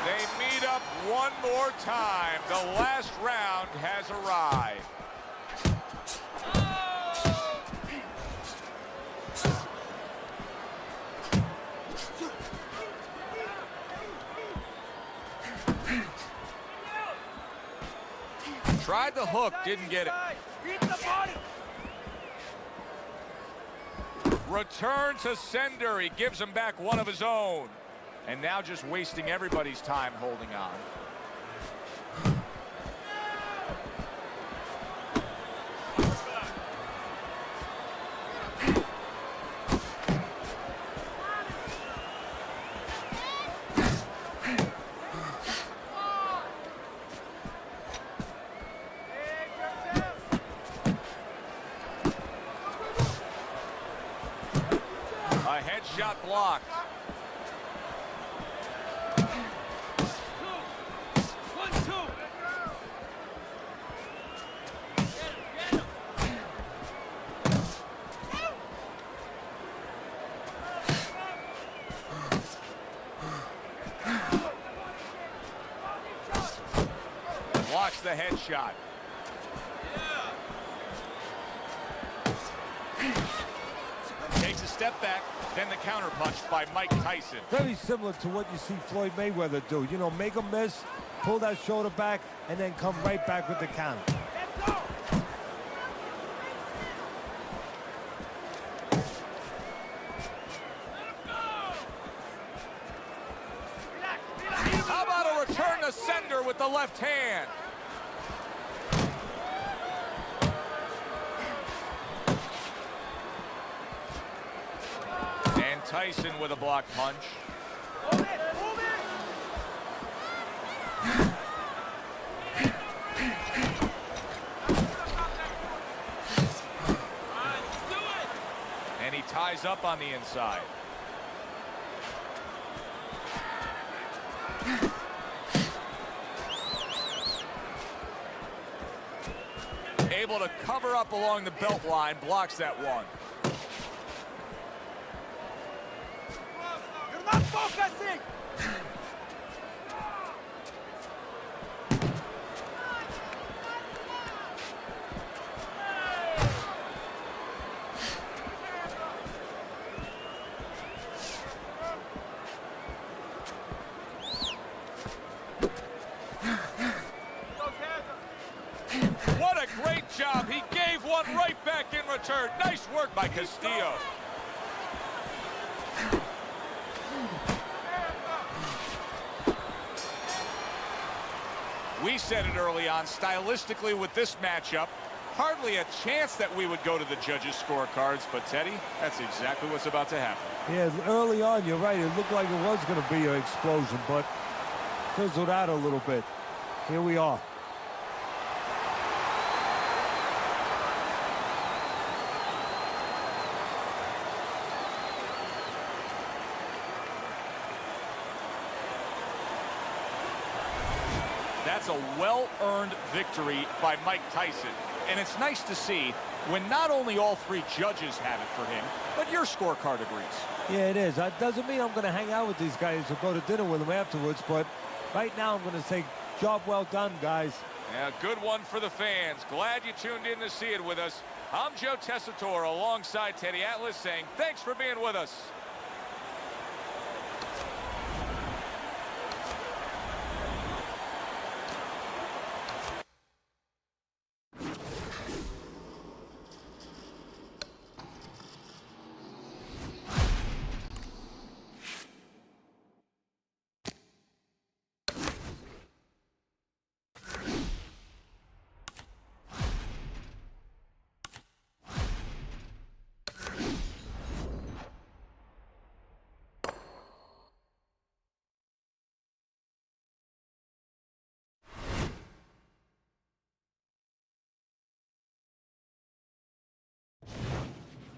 They meet up one more time. The last round has arrived. Tried the hook, didn't get it. Beat the body. Return to sender. He gives him back one of his own. And now just wasting everybody's time holding on. A headshot blocked. 1-2. Blocks the headshot. Takes a step back, then the counter punch by Mike Tyson. Very similar to what you see Floyd Mayweather do. You know, make a miss, pull that shoulder back, and then come right back with the counter. How about a return to sender with the left hand? And Tyson with a block punch. Move it, move it. And he ties up on the inside. Able to cover up along the belt line, blocks that one. You're not focusing. What a great job. He gave one right back in return. Nice work by Castillo. We said it early on, stylistically with this matchup, hardly a chance that we would go to the judges' scorecards, but Teddy, that's exactly what's about to happen. Yeah, early on, you're right. It looked like it was going to be an explosion, but fizzled out a little bit. Here we are. That's a well-earned victory by Mike Tyson. And it's nice to see when not only all three judges have it for him, but your scorecard agrees. Yeah, it is. That doesn't mean I'm going to hang out with these guys or go to dinner with them afterwards, but right now I'm going to say, job well done, guys. Yeah, good one for the fans. Glad you tuned in to see it with us. I'm Joe Tessitore alongside Teddy Atlas saying thanks for being with us.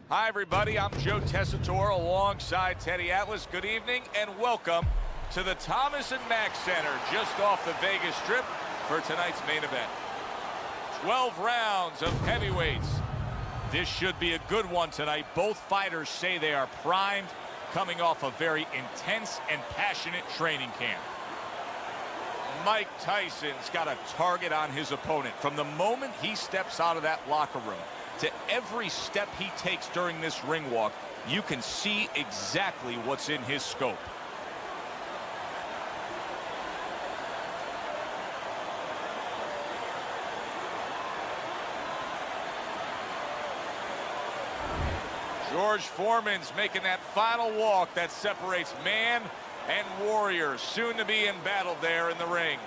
Hi, everybody. I'm Joe Tessitore alongside Teddy Atlas. Good evening and welcome to the Thomas & Mack Center just off the Vegas Strip for tonight's main event. 12 rounds of heavyweights. This should be a good one tonight. Both fighters say they are primed, coming off a very intense and passionate training camp. Mike Tyson's got a target on his opponent from the moment he steps out of that locker room. To every step he takes during this ring walk, you can see exactly what's in his scope. George Foreman's making that final walk that separates man and warrior, soon to be embattled there in the ring.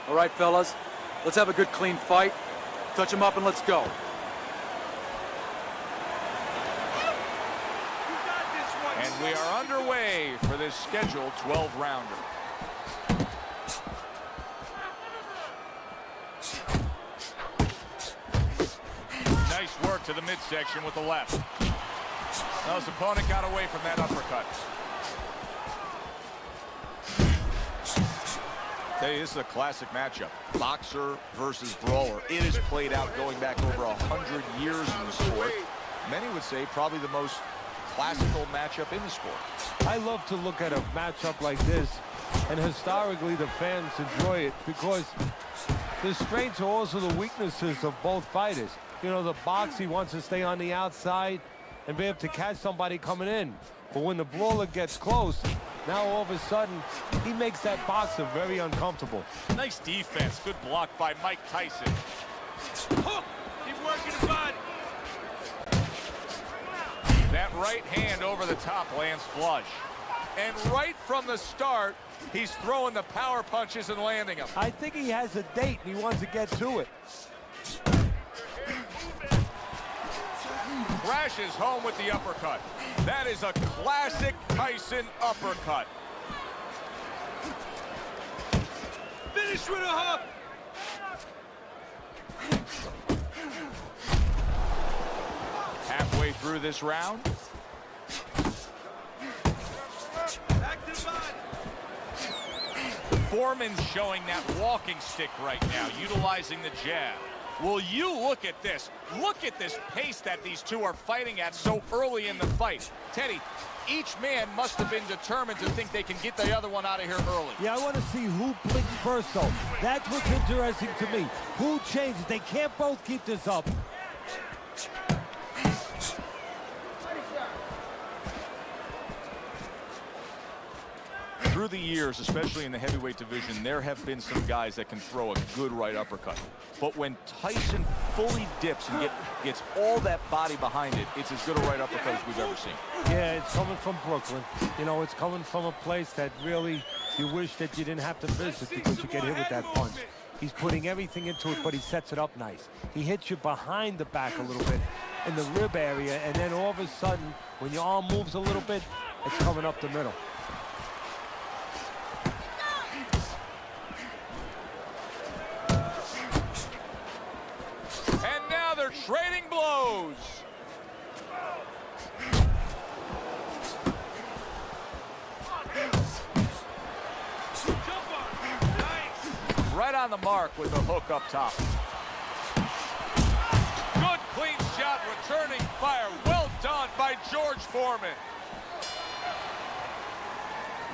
All right, fellas, let's have a good, clean fight. Touch him up and let's go. And we are underway for this scheduled 12-rounder. Nice work to the midsection with the left. Now his opponent got away from that uppercut. Hey, this is a classic matchup. Boxer versus brawler. It is played out going back over 100 years in the sport. Many would say probably the most classical matchup in the sport. I love to look at a matchup like this, and historically the fans enjoy it because the strengths are also the weaknesses of both fighters. You know, the boxer wants to stay on the outside and be able to catch somebody coming in. But when the brawler gets close, now all of a sudden, he makes that boxer very uncomfortable. Nice defense. Good block by Mike Tyson. Hook! Keep working the body. That right hand over the top lands flush. And right from the start, he's throwing the power punches and landing them. I think he has a date and he wants to get to it. Crashes home with the uppercut. That is a classic Tyson uppercut. Finish with a hook. Halfway through this round. Back to the body. Foreman's showing that walking stick right now, utilizing the jab. Will you look at this? Look at this pace that these two are fighting at so early in the fight. Teddy, each man must have been determined to think they can get the other one out of here early. Yeah, I want to see who blinks first, though. That's what's interesting to me. Who changes? They can't both keep this up. Through the years, especially in the heavyweight division, there have been some guys that can throw a good right uppercut. But when Tyson fully dips and gets all that body behind it, it's as good a right uppercut as we've ever seen. Yeah, it's coming from Brooklyn. You know, it's coming from a place that really you wish that you didn't have to visit because you get hit with that punch. He's putting everything into it, but he sets it up nice. He hits you behind the back a little bit in the rib area, and then all of a sudden, when your arm moves a little bit, it's coming up the middle. And now they're trading blows. Right on the mark with the hook up top. Good clean shot, returning fire. Well done by George Foreman.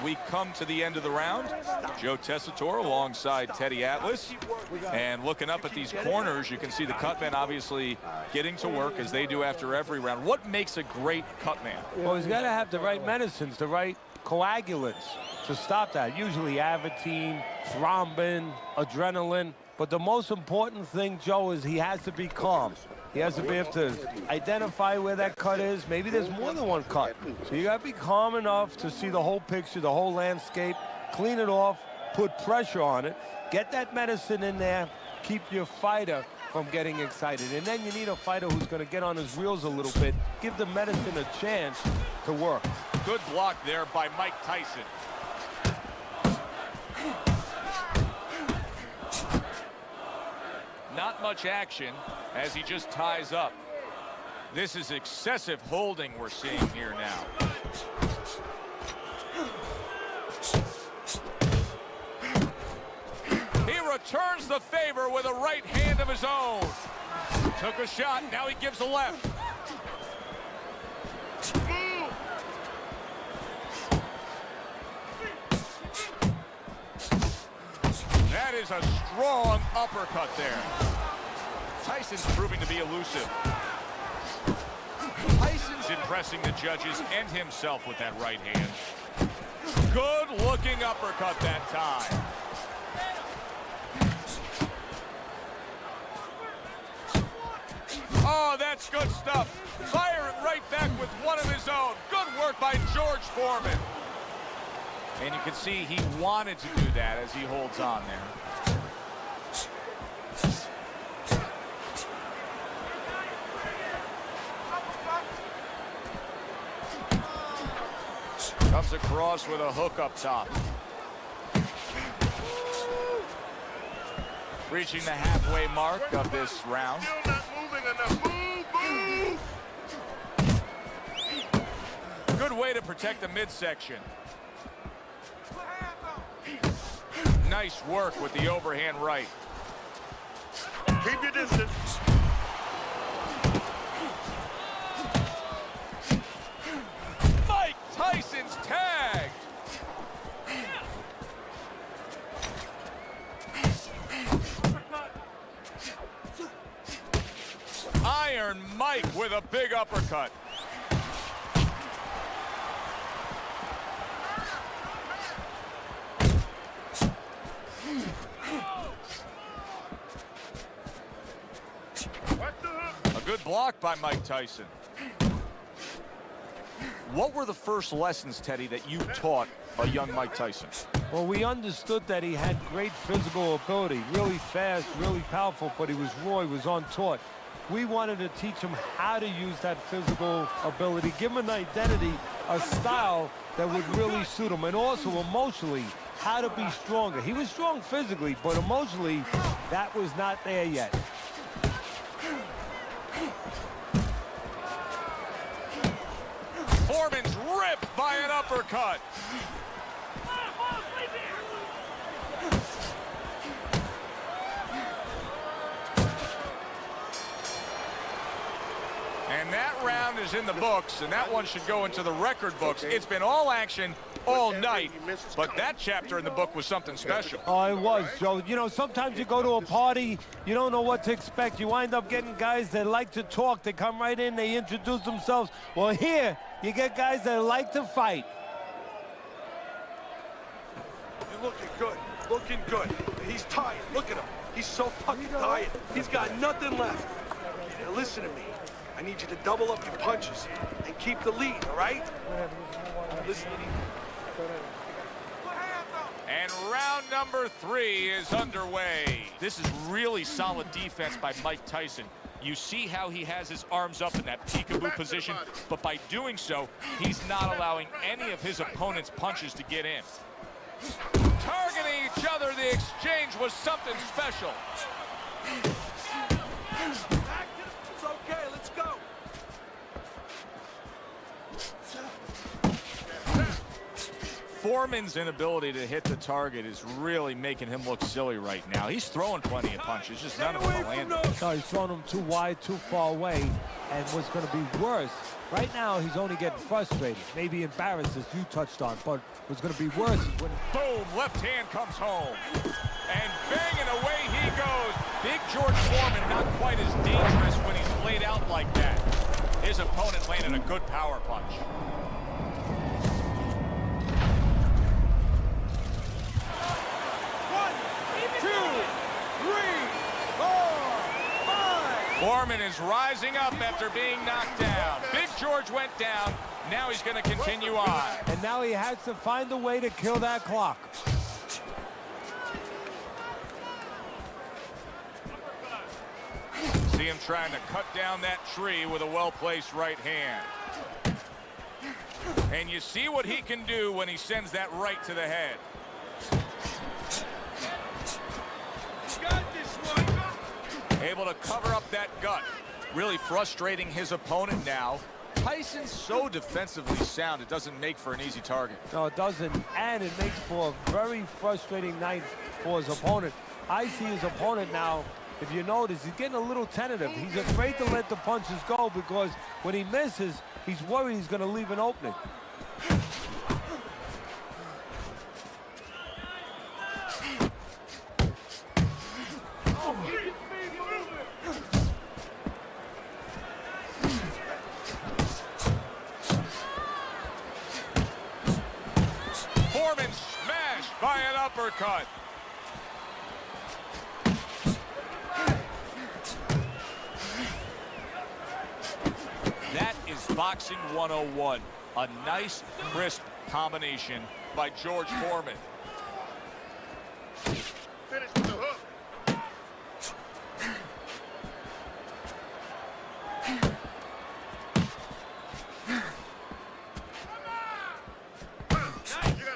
We come to the end of the round. Joe Tessitore alongside Teddy Atlas. And looking up at these corners, you can see the cutmen obviously getting to work as they do after every round. What makes a great cutman? Well, he's got to have the right medicines, the right coagulants to stop that. Usually Avitine, thrombin, adrenaline. But the most important thing, Joe, is he has to be calm. He has to be able to identify where that cut is. Maybe there's more than one cut. So you got to be calm enough to see the whole picture, the whole landscape, clean it off, put pressure on it, get that medicine in there, keep your fighter from getting excited. And then you need a fighter who's going to get on his reels a little bit, give the medicine a chance to work. Good block there by Mike Tyson. much action as he just ties up. This is excessive holding we're seeing here now. He returns the favor with a right hand of his own. Took a shot, now he gives a left. That is a strong uppercut there. Tyson's proving to be elusive. Tyson's impressing the judges and himself with that right hand. Good-looking uppercut that time. Oh, that's good stuff. Firing right back with one of his own. Good work by George Foreman. And you can see he wanted to do that as he holds on there. Comes across with a hook up top. Reaching the halfway mark of this round. Still not moving enough. Move. Good way to protect the midsection. Nice work with the overhand right. Keep your distance. Mike Tyson's tagged. Iron Mike with a big uppercut. A good block by Mike Tyson. What were the first lessons, Teddy, that you taught a young Mike Tyson? Well, we understood that he had great physical ability, really fast, really powerful, but he was raw, he was untaught. We wanted to teach him how to use that physical ability, give him an identity, a style that would really suit him, and also emotionally, how to be stronger. He was strong physically, but emotionally, that was not there yet. Foreman's ripped by an uppercut. And that round is in the books, and that one should go into the record books. It's been all action all night, but that chapter in the book was something special. Oh, it was, Joe. You know, sometimes you go to a party, you don't know what to expect. You wind up getting guys that like to talk. They come right in, they introduce themselves. Well, here, you get guys that like to fight. You're looking good. Looking good. He's tired. Look at him. He's so fucking tired. He's got nothing left. Now listen to me. I need you to double up your punches and keep the lead, all right? Listen. And round number 3 is underway. This is really solid defense by Mike Tyson. You see how he has his arms up in that peekaboo position, but by doing so, he's not allowing any of his opponent's punches to get in. Targeting each other, the exchange was something special. It's okay, let's go. Foreman's inability to hit the target is really making him look silly right now. He's throwing plenty of punches, just none of them are landing. No, he's throwing them too wide, too far away. And what's going to be worse, right now he's only getting frustrated, maybe embarrassed, as you touched on. But what's going to be worse is when... Boom, left hand comes home. And banging away he goes. Big George Foreman not quite as dangerous when he's laid out like that. His opponent landed a good power punch. Foreman is rising up after being knocked down. Big George went down. Now he's going to continue on. And now he has to find a way to kill that clock. See him trying to cut down that tree with a well-placed right hand. And you see what he can do when he sends that right to the head. Able to that gut. Really frustrating his opponent now. Tyson's so defensively sound, it doesn't make for an easy target. No, it doesn't, and it makes for a very frustrating night for his opponent. I see his opponent now, if you notice, he's getting a little tentative. He's afraid to let the punches go because when he misses, he's worried he's going to leave an opening. Foreman smashed by an uppercut. That is boxing 101. A nice, crisp combination by George Foreman. Finish with the hook.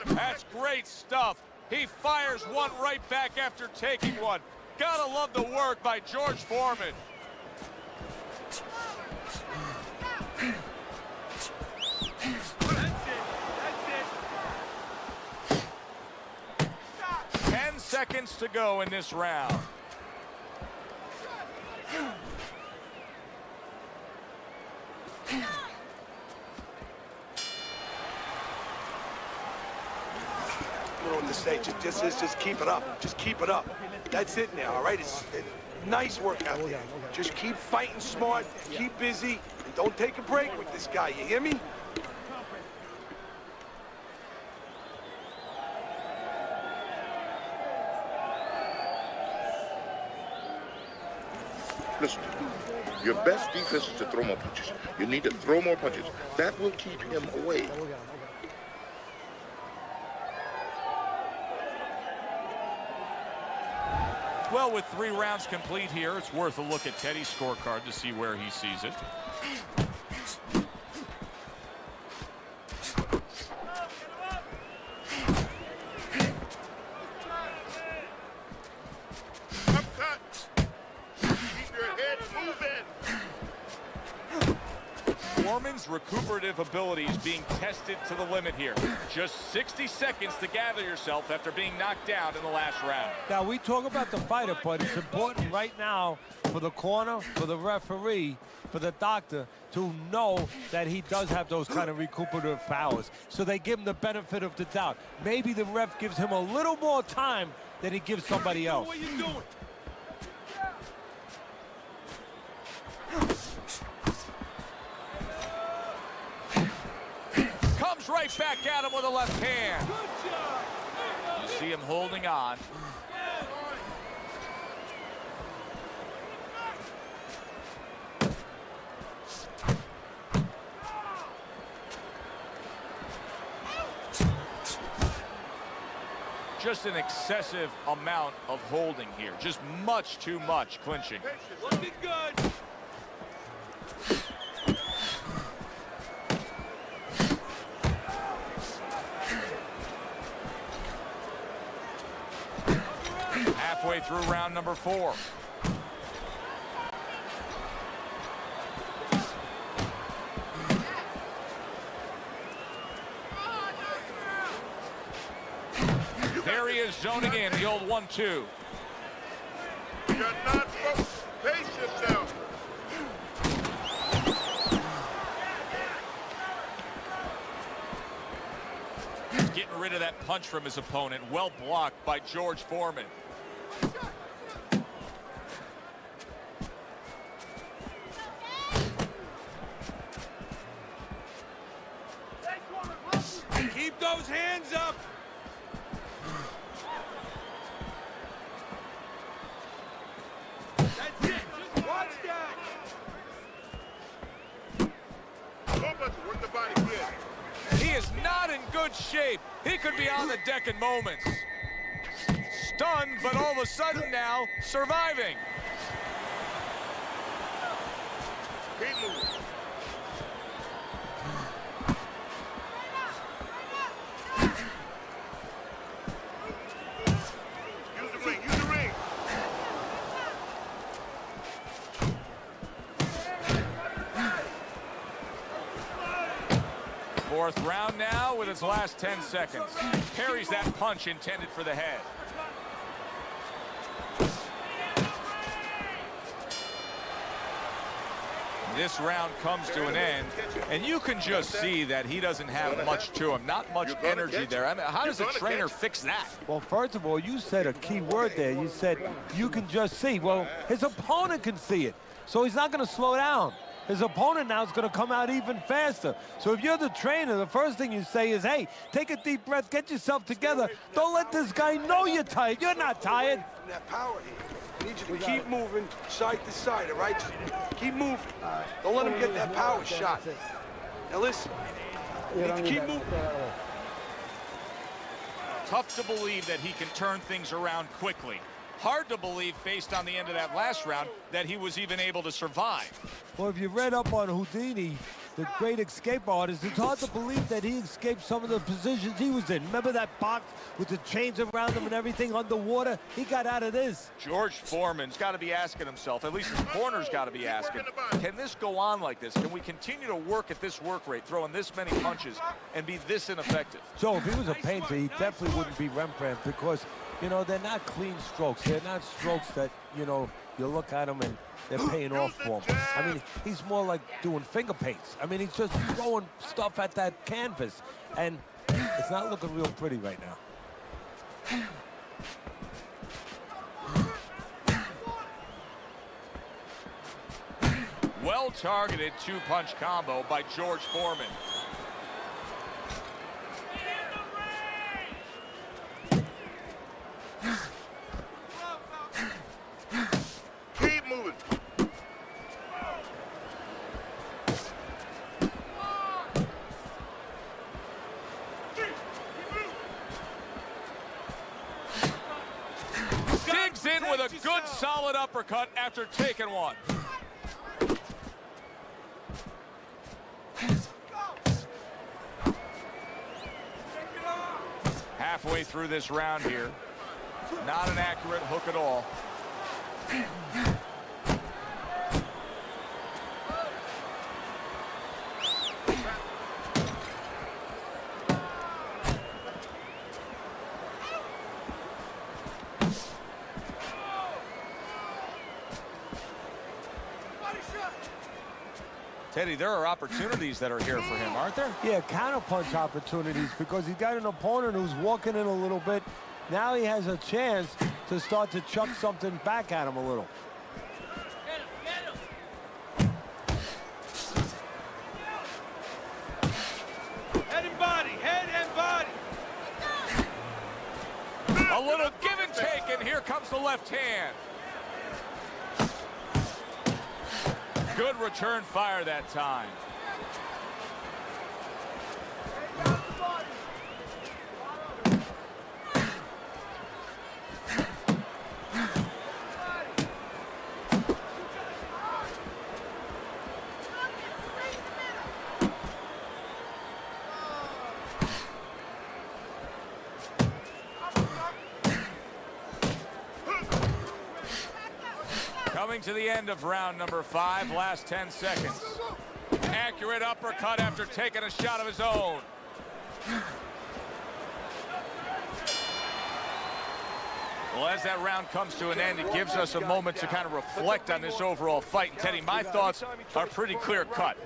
That's great stuff. He fires one right back after taking one. Gotta love the work by George Foreman. That's it. 10 seconds to go in this round. You know what to say. Just keep it up. Just keep it up. That's it now, all right? It's nice work out there. Just keep fighting smart, keep busy, and don't take a break with this guy. You hear me? Listen, your best defense is to throw more punches. You need to throw more punches. That will keep him away. Well, with 3 rounds complete here, it's worth a look at Teddy's scorecard to see where he sees it. Upcut. Keep your head moving. Foreman's recuperative ability is being tested to the limit here. Just 60 seconds to gather yourself after being knocked down in the last round. Now, we talk about the fighter, but it's important right now for the corner, for the referee, for the doctor to know that he does have those kind of recuperative powers. So they give him the benefit of the doubt. Maybe the ref gives him a little more time than he gives somebody else. What are you doing? Comes right back at him with a left hand. You see him holding on. Just an excessive amount of holding here. Just much too much clinching. Looking good. Halfway through round number 4. There he is zoning in, the old 1-2. You're not focused. Pace yourself. He's getting rid of that punch from his opponent. Well blocked by George Foreman. Keep those hands up. That's it. Just watch that. Work the body good. He is not in good shape. He could be on the deck in moments. Stunned, but all of a sudden now, surviving. Keep moving. Use the ring. Use the ring. Fourth round now with its last 10 seconds. Parries that punch intended for the head. This round comes to an end, and you can just see that he doesn't have much to him. Not much energy there. I mean, how does a trainer fix that? Well, first of all, you said a key word there. You said you can just see. Well, his opponent can see it, so he's not going to slow down. His opponent now is going to come out even faster. So if you're the trainer, the first thing you say is, hey, take a deep breath, get yourself together. Don't let this guy know you're tired. You're not tired. That power here. I need you to keep moving side to side, all right? Keep moving. Don't let him get that power shot. Now listen, you need to keep moving. Tough to believe that he can turn things around quickly. Hard to believe, based on the end of that last round, that he was even able to survive. Well, if you read up on Houdini, the great escape artist, it's hard to believe that he escaped some of the positions he was in. Remember that box with the chains around him and everything underwater? He got out of this. George Foreman's got to be asking himself, at least his corner's got to be asking, can this go on like this? Can we continue to work at this work rate, throwing this many punches, and be this ineffective? Joe, if he was a painter, he definitely wouldn't be Rembrandt because, you know, they're not clean strokes. They're not strokes that, you know, you look at them and they're paying off for him. I mean, he's more like doing finger paints. I mean, he's just throwing stuff at that canvas, and it's not looking real pretty right now. Well-targeted two-punch combo by George Foreman. Keep moving. Digs in with a good solid uppercut after taking one. Halfway through this round here. Not an accurate hook at all. Teddy, there are opportunities that are here for him, aren't there? Yeah, counterpunch opportunities because he's got an opponent who's walking in a little bit. Now he has a chance to start to chuck something back at him a little. Head and body, head and body. A little give and take, and here comes the left hand. Good return fire that time. Coming to the end of round number 5, last 10 seconds. Accurate uppercut after taking a shot of his own. Well, as that round comes to an end, it gives us a moment to kind of reflect on this overall fight. And Teddy, my thoughts are pretty clear cut.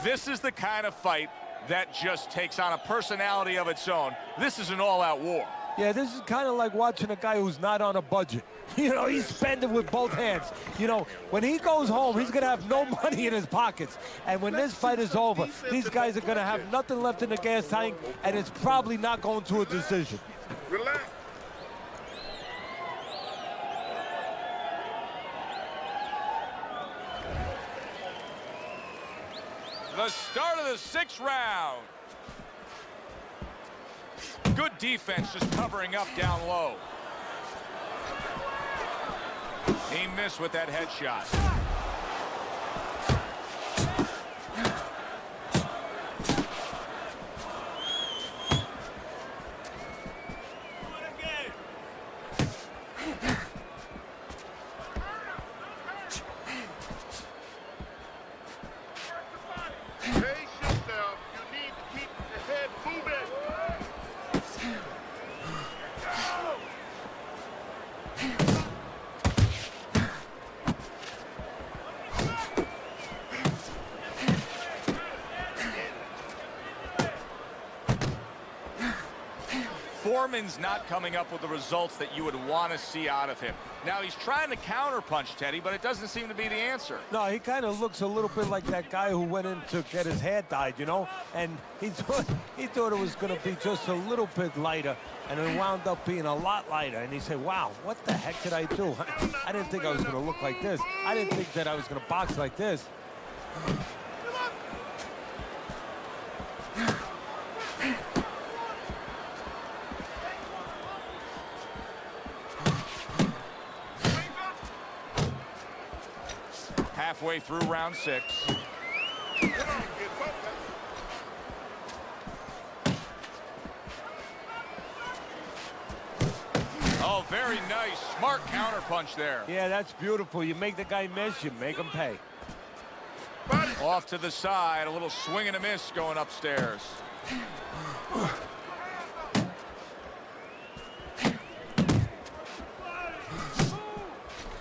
This is the kind of fight that just takes on a personality of its own. This is an all-out war. Yeah, this is kind of like watching a guy who's not on a budget. You know, he's spending with both hands. You know, when he goes home, he's going to have no money in his pockets. And when this fight is over, these guys are going to have nothing left in the gas tank, and it's probably not going to a decision. Relax. The start of the 6th round. Good defense, just covering up down low. He missed with that headshot. Pace yourself. You need to keep the Foreman's not coming up with the results that you would want to see out of him. Now, he's trying to counterpunch, Teddy, but it doesn't seem to be the answer. No, he kind of looks a little bit like that guy who went in to get his hair dyed, you know? And he thought it was going to be just a little bit lighter, and it wound up being a lot lighter. And he said, wow, what the heck did I do? I didn't think I was going to look like this. I didn't think that I was going to box like this. Halfway through round 6. Oh, very nice. Smart counterpunch there. Yeah, that's beautiful. You make the guy miss, you make him pay. Off to the side, a little swing and a miss going upstairs.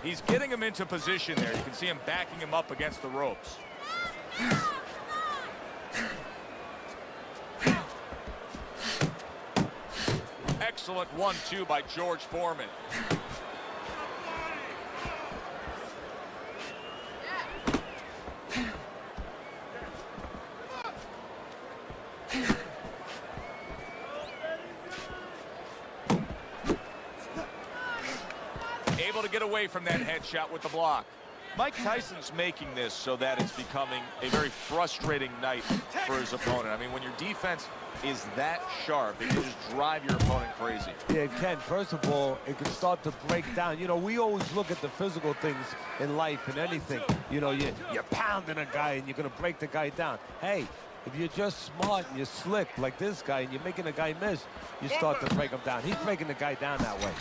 He's getting him into position there. You can see him backing him up against the ropes. Excellent 1-2 by George Foreman. Able to get away from that headshot with the block. Mike Tyson's making this so that it's becoming a very frustrating night for his opponent. I mean, when your defense is that sharp, it can just drive your opponent crazy. Yeah, it can. First of all, it can start to break down. You know, we always look at the physical things in life and anything. You know, you're pounding a guy and you're going to break the guy down. Hey, if you're just smart and you're slick like this guy and you're making a guy miss, you start to break him down. He's breaking the guy down that way.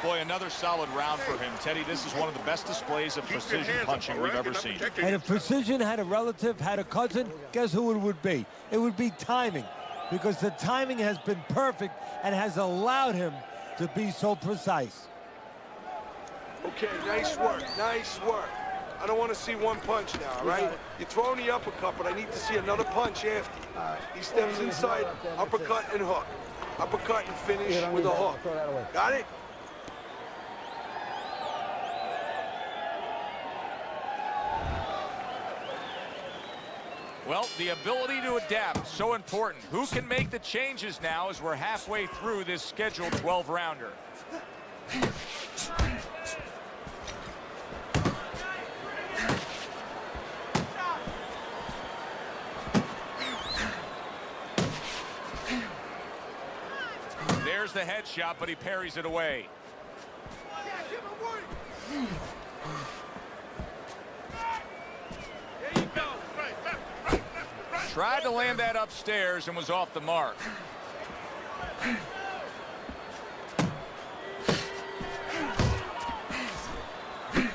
Boy, another solid round for him. Teddy, this is one of the best displays of precision punching we've ever seen. And if precision had a relative, had a cousin, guess who it would be? It would be timing, because the timing has been perfect and has allowed him to be so precise. Okay, nice work, nice work. I don't want to see one punch now, all right? You're throwing the uppercut, but I need to see another punch after you. He steps inside, uppercut and hook. Uppercut and finish with a hook. Got it? Well, the ability to adapt, so important. Who can make the changes now as we're halfway through this scheduled 12-rounder? There's the headshot, but he parries it away. Tried to land that upstairs and was off the mark.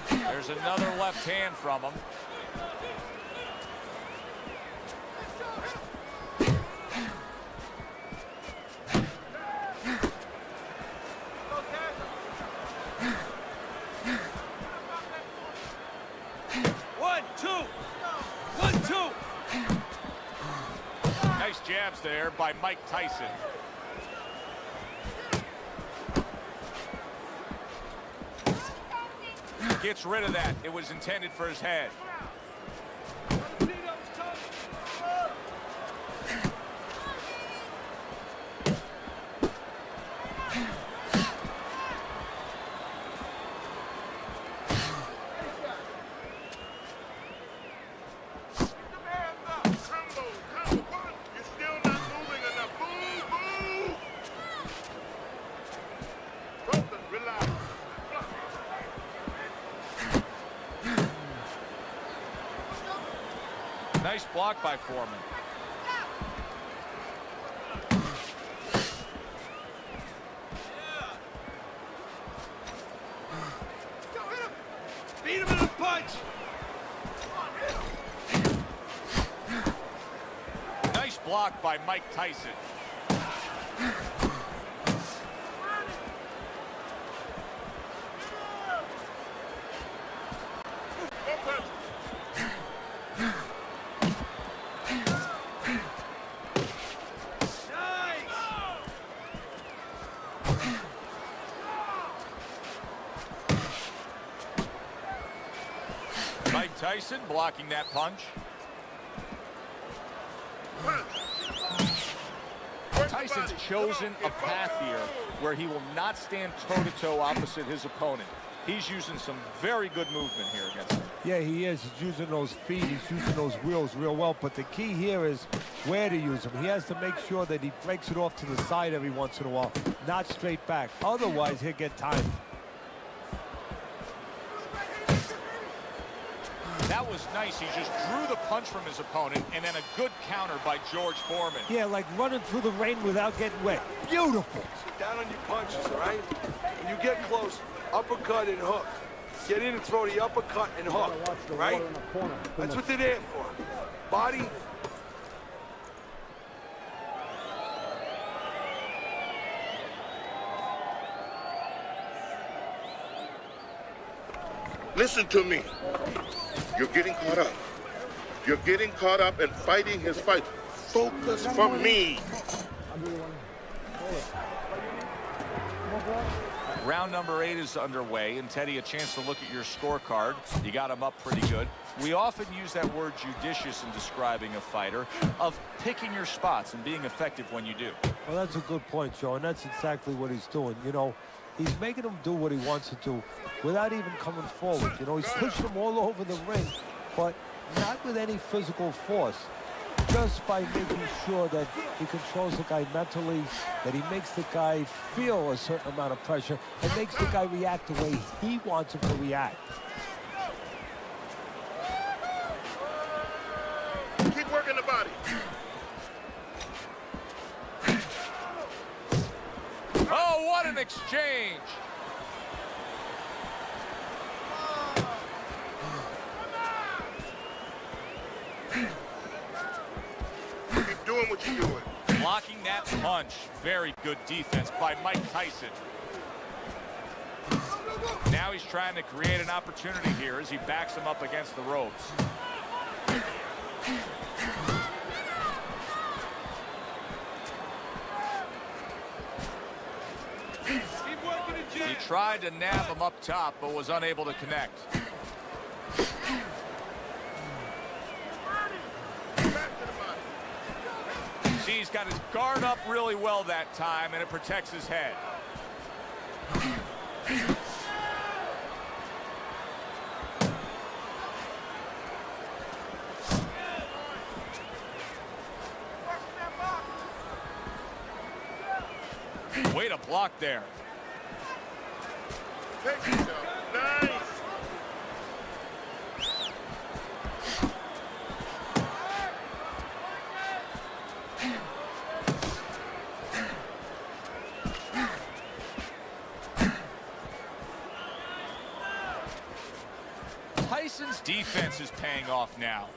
There's another left hand from him. Nice jabs there by Mike Tyson. Gets rid of that. It was intended for his head. Nice block by Foreman. Beat him in a punch. Nice block by Mike Tyson. Mike Tyson blocking that punch. Tyson's chosen a path here where he will not stand toe-to-toe opposite his opponent. He's using some very good movement here against him. Yeah, he is. He's using those feet. He's using those wheels real well. But the key here is where to use them. He has to make sure that he breaks it off to the side every once in a while, not straight back. Otherwise, he'll get timed. That was nice. He just drew the punch from his opponent, and then a good counter by George Foreman. Yeah, like running through the rain without getting wet. Beautiful. Sit down on your punches, all right? When you get close, uppercut and hook. Get in and throw the uppercut and hook, right? That's what they're there for. Body. Listen to me. You're getting caught up. You're getting caught up and fighting his fight. Focus for me. Round number 8 is underway, and Teddy, a chance to look at your scorecard. You got him up pretty good. We often use that word judicious in describing a fighter, of picking your spots and being effective when you do. Well, that's a good point, Joe, and that's exactly what he's doing. You know, he's making him do what he wants to do without even coming forward. You know, he's pushing him all over the ring, but not with any physical force. Just by making sure that he controls the guy mentally, that he makes the guy feel a certain amount of pressure, and makes the guy react the way he wants him to react. Keep working the body. Oh, what an exchange! Keep doing what you're doing. Blocking that punch. Very good defense by Mike Tyson. Now he's trying to create an opportunity here as he backs him up against the ropes. He tried to nab him up top, but was unable to connect. See, he's got his guard up really well that time, and it protects his head. Way to block there. Nice. Tyson's defense is paying off now.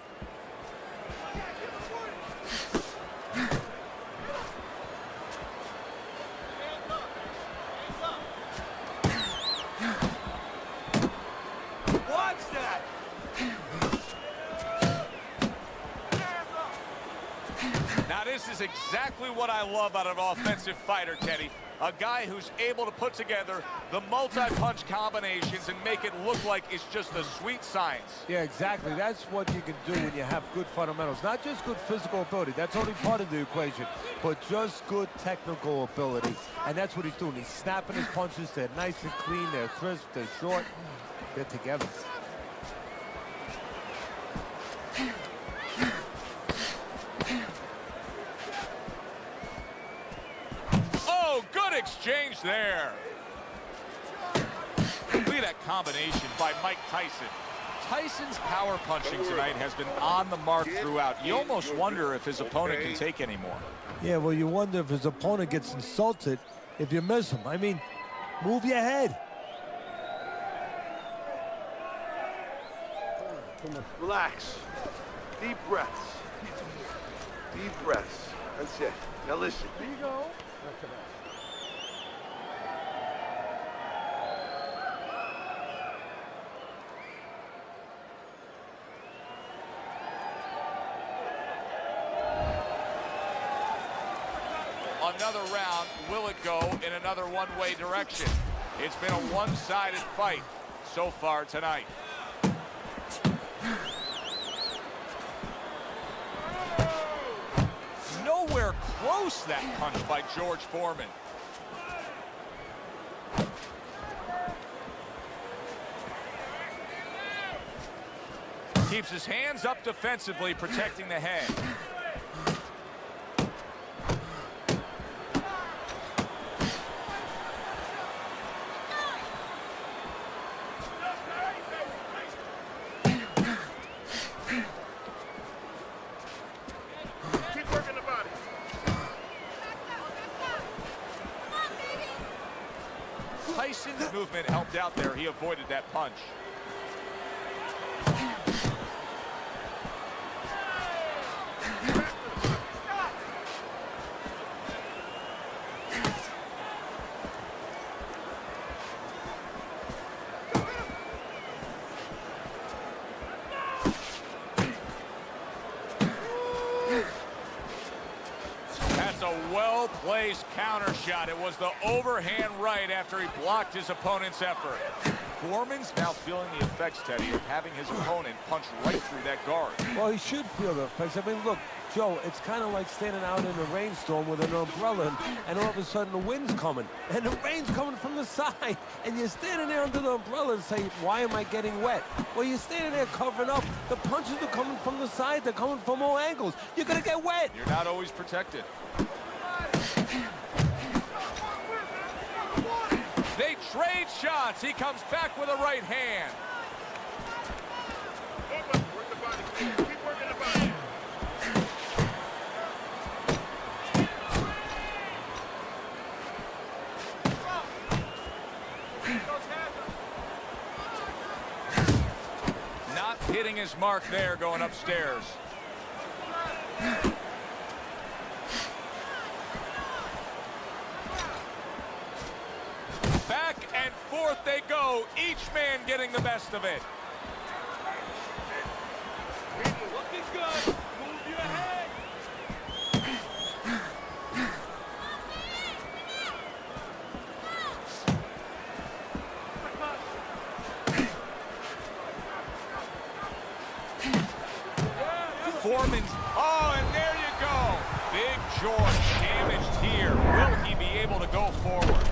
Now this is exactly what I love out of an offensive fighter, Teddy. A guy who's able to put together the multi-punch combinations and make it look like it's just a sweet science. Yeah, exactly. That's what you can do when you have good fundamentals. Not just good physical ability. That's only part of the equation. But just good technical ability. And that's what he's doing. He's snapping his punches. They're nice and clean. They're crisp. They're short. They're together. Oh, good exchange there. Look at that combination by Mike Tyson. Tyson's power punching tonight has been on the mark throughout. You almost wonder if his opponent can take any more. Yeah, well, you wonder if his opponent gets insulted if you miss him. I mean, move your head. Relax. Deep breaths. Deep breaths. That's it. Now listen. Here you go. another round. Will it go in another one-way direction? It's been a one-sided fight so far tonight. Nowhere close, that punch by George Foreman. Keeps his hands up defensively, protecting the head. Keep working the body. Tyson's movement helped out there. He avoided that punch. That's a well-placed counter shot. It was the overhand right after he blocked his opponent's effort. Foreman's now feeling the effects, Teddy, of having his opponent punch right through that guard. Well, he should feel the effects. I mean, look, Joe, it's kind of like standing out in a rainstorm with an umbrella, and all of a sudden the wind's coming, and the rain's coming from the side, and you're standing there under the umbrella and say, why am I getting wet? Well, you're standing there covering up. The punches are coming from the side. They're coming from all angles. You're going to get wet. You're not always protected. They trade shots. He comes back with a right hand. Work the body. Keep working the body. Not hitting his mark there, going upstairs. Back and forth they go, each man getting the best of it. Looking good. Move your head. Foreman's, oh, and there you go. Big George damaged here. Will he be able to go forward?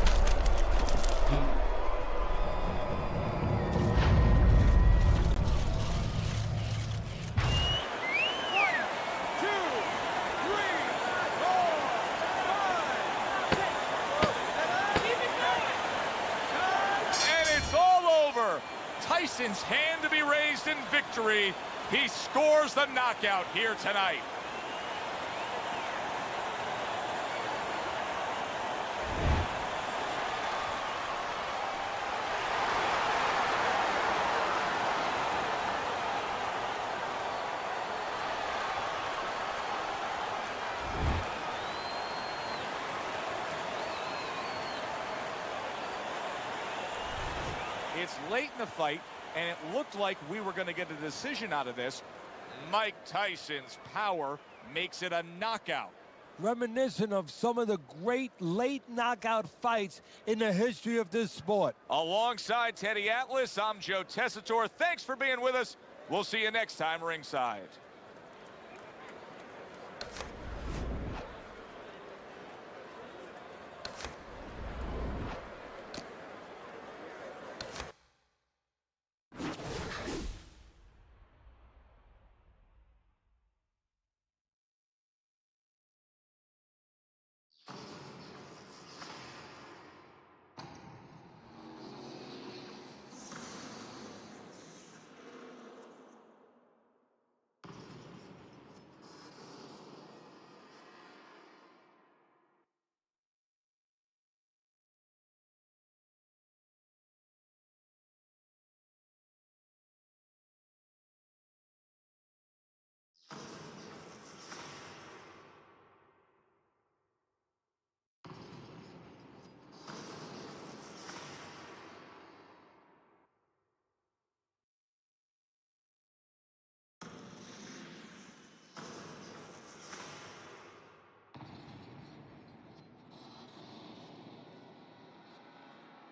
Tyson's hand to be raised in victory. He scores the knockout here tonight. It's late in the fight, and it looked like we were going to get a decision out of this. Mike Tyson's power makes it a knockout. Reminiscent of some of the great late knockout fights in the history of this sport. Alongside Teddy Atlas, I'm Joe Tessitore. Thanks for being with us. We'll see you next time ringside.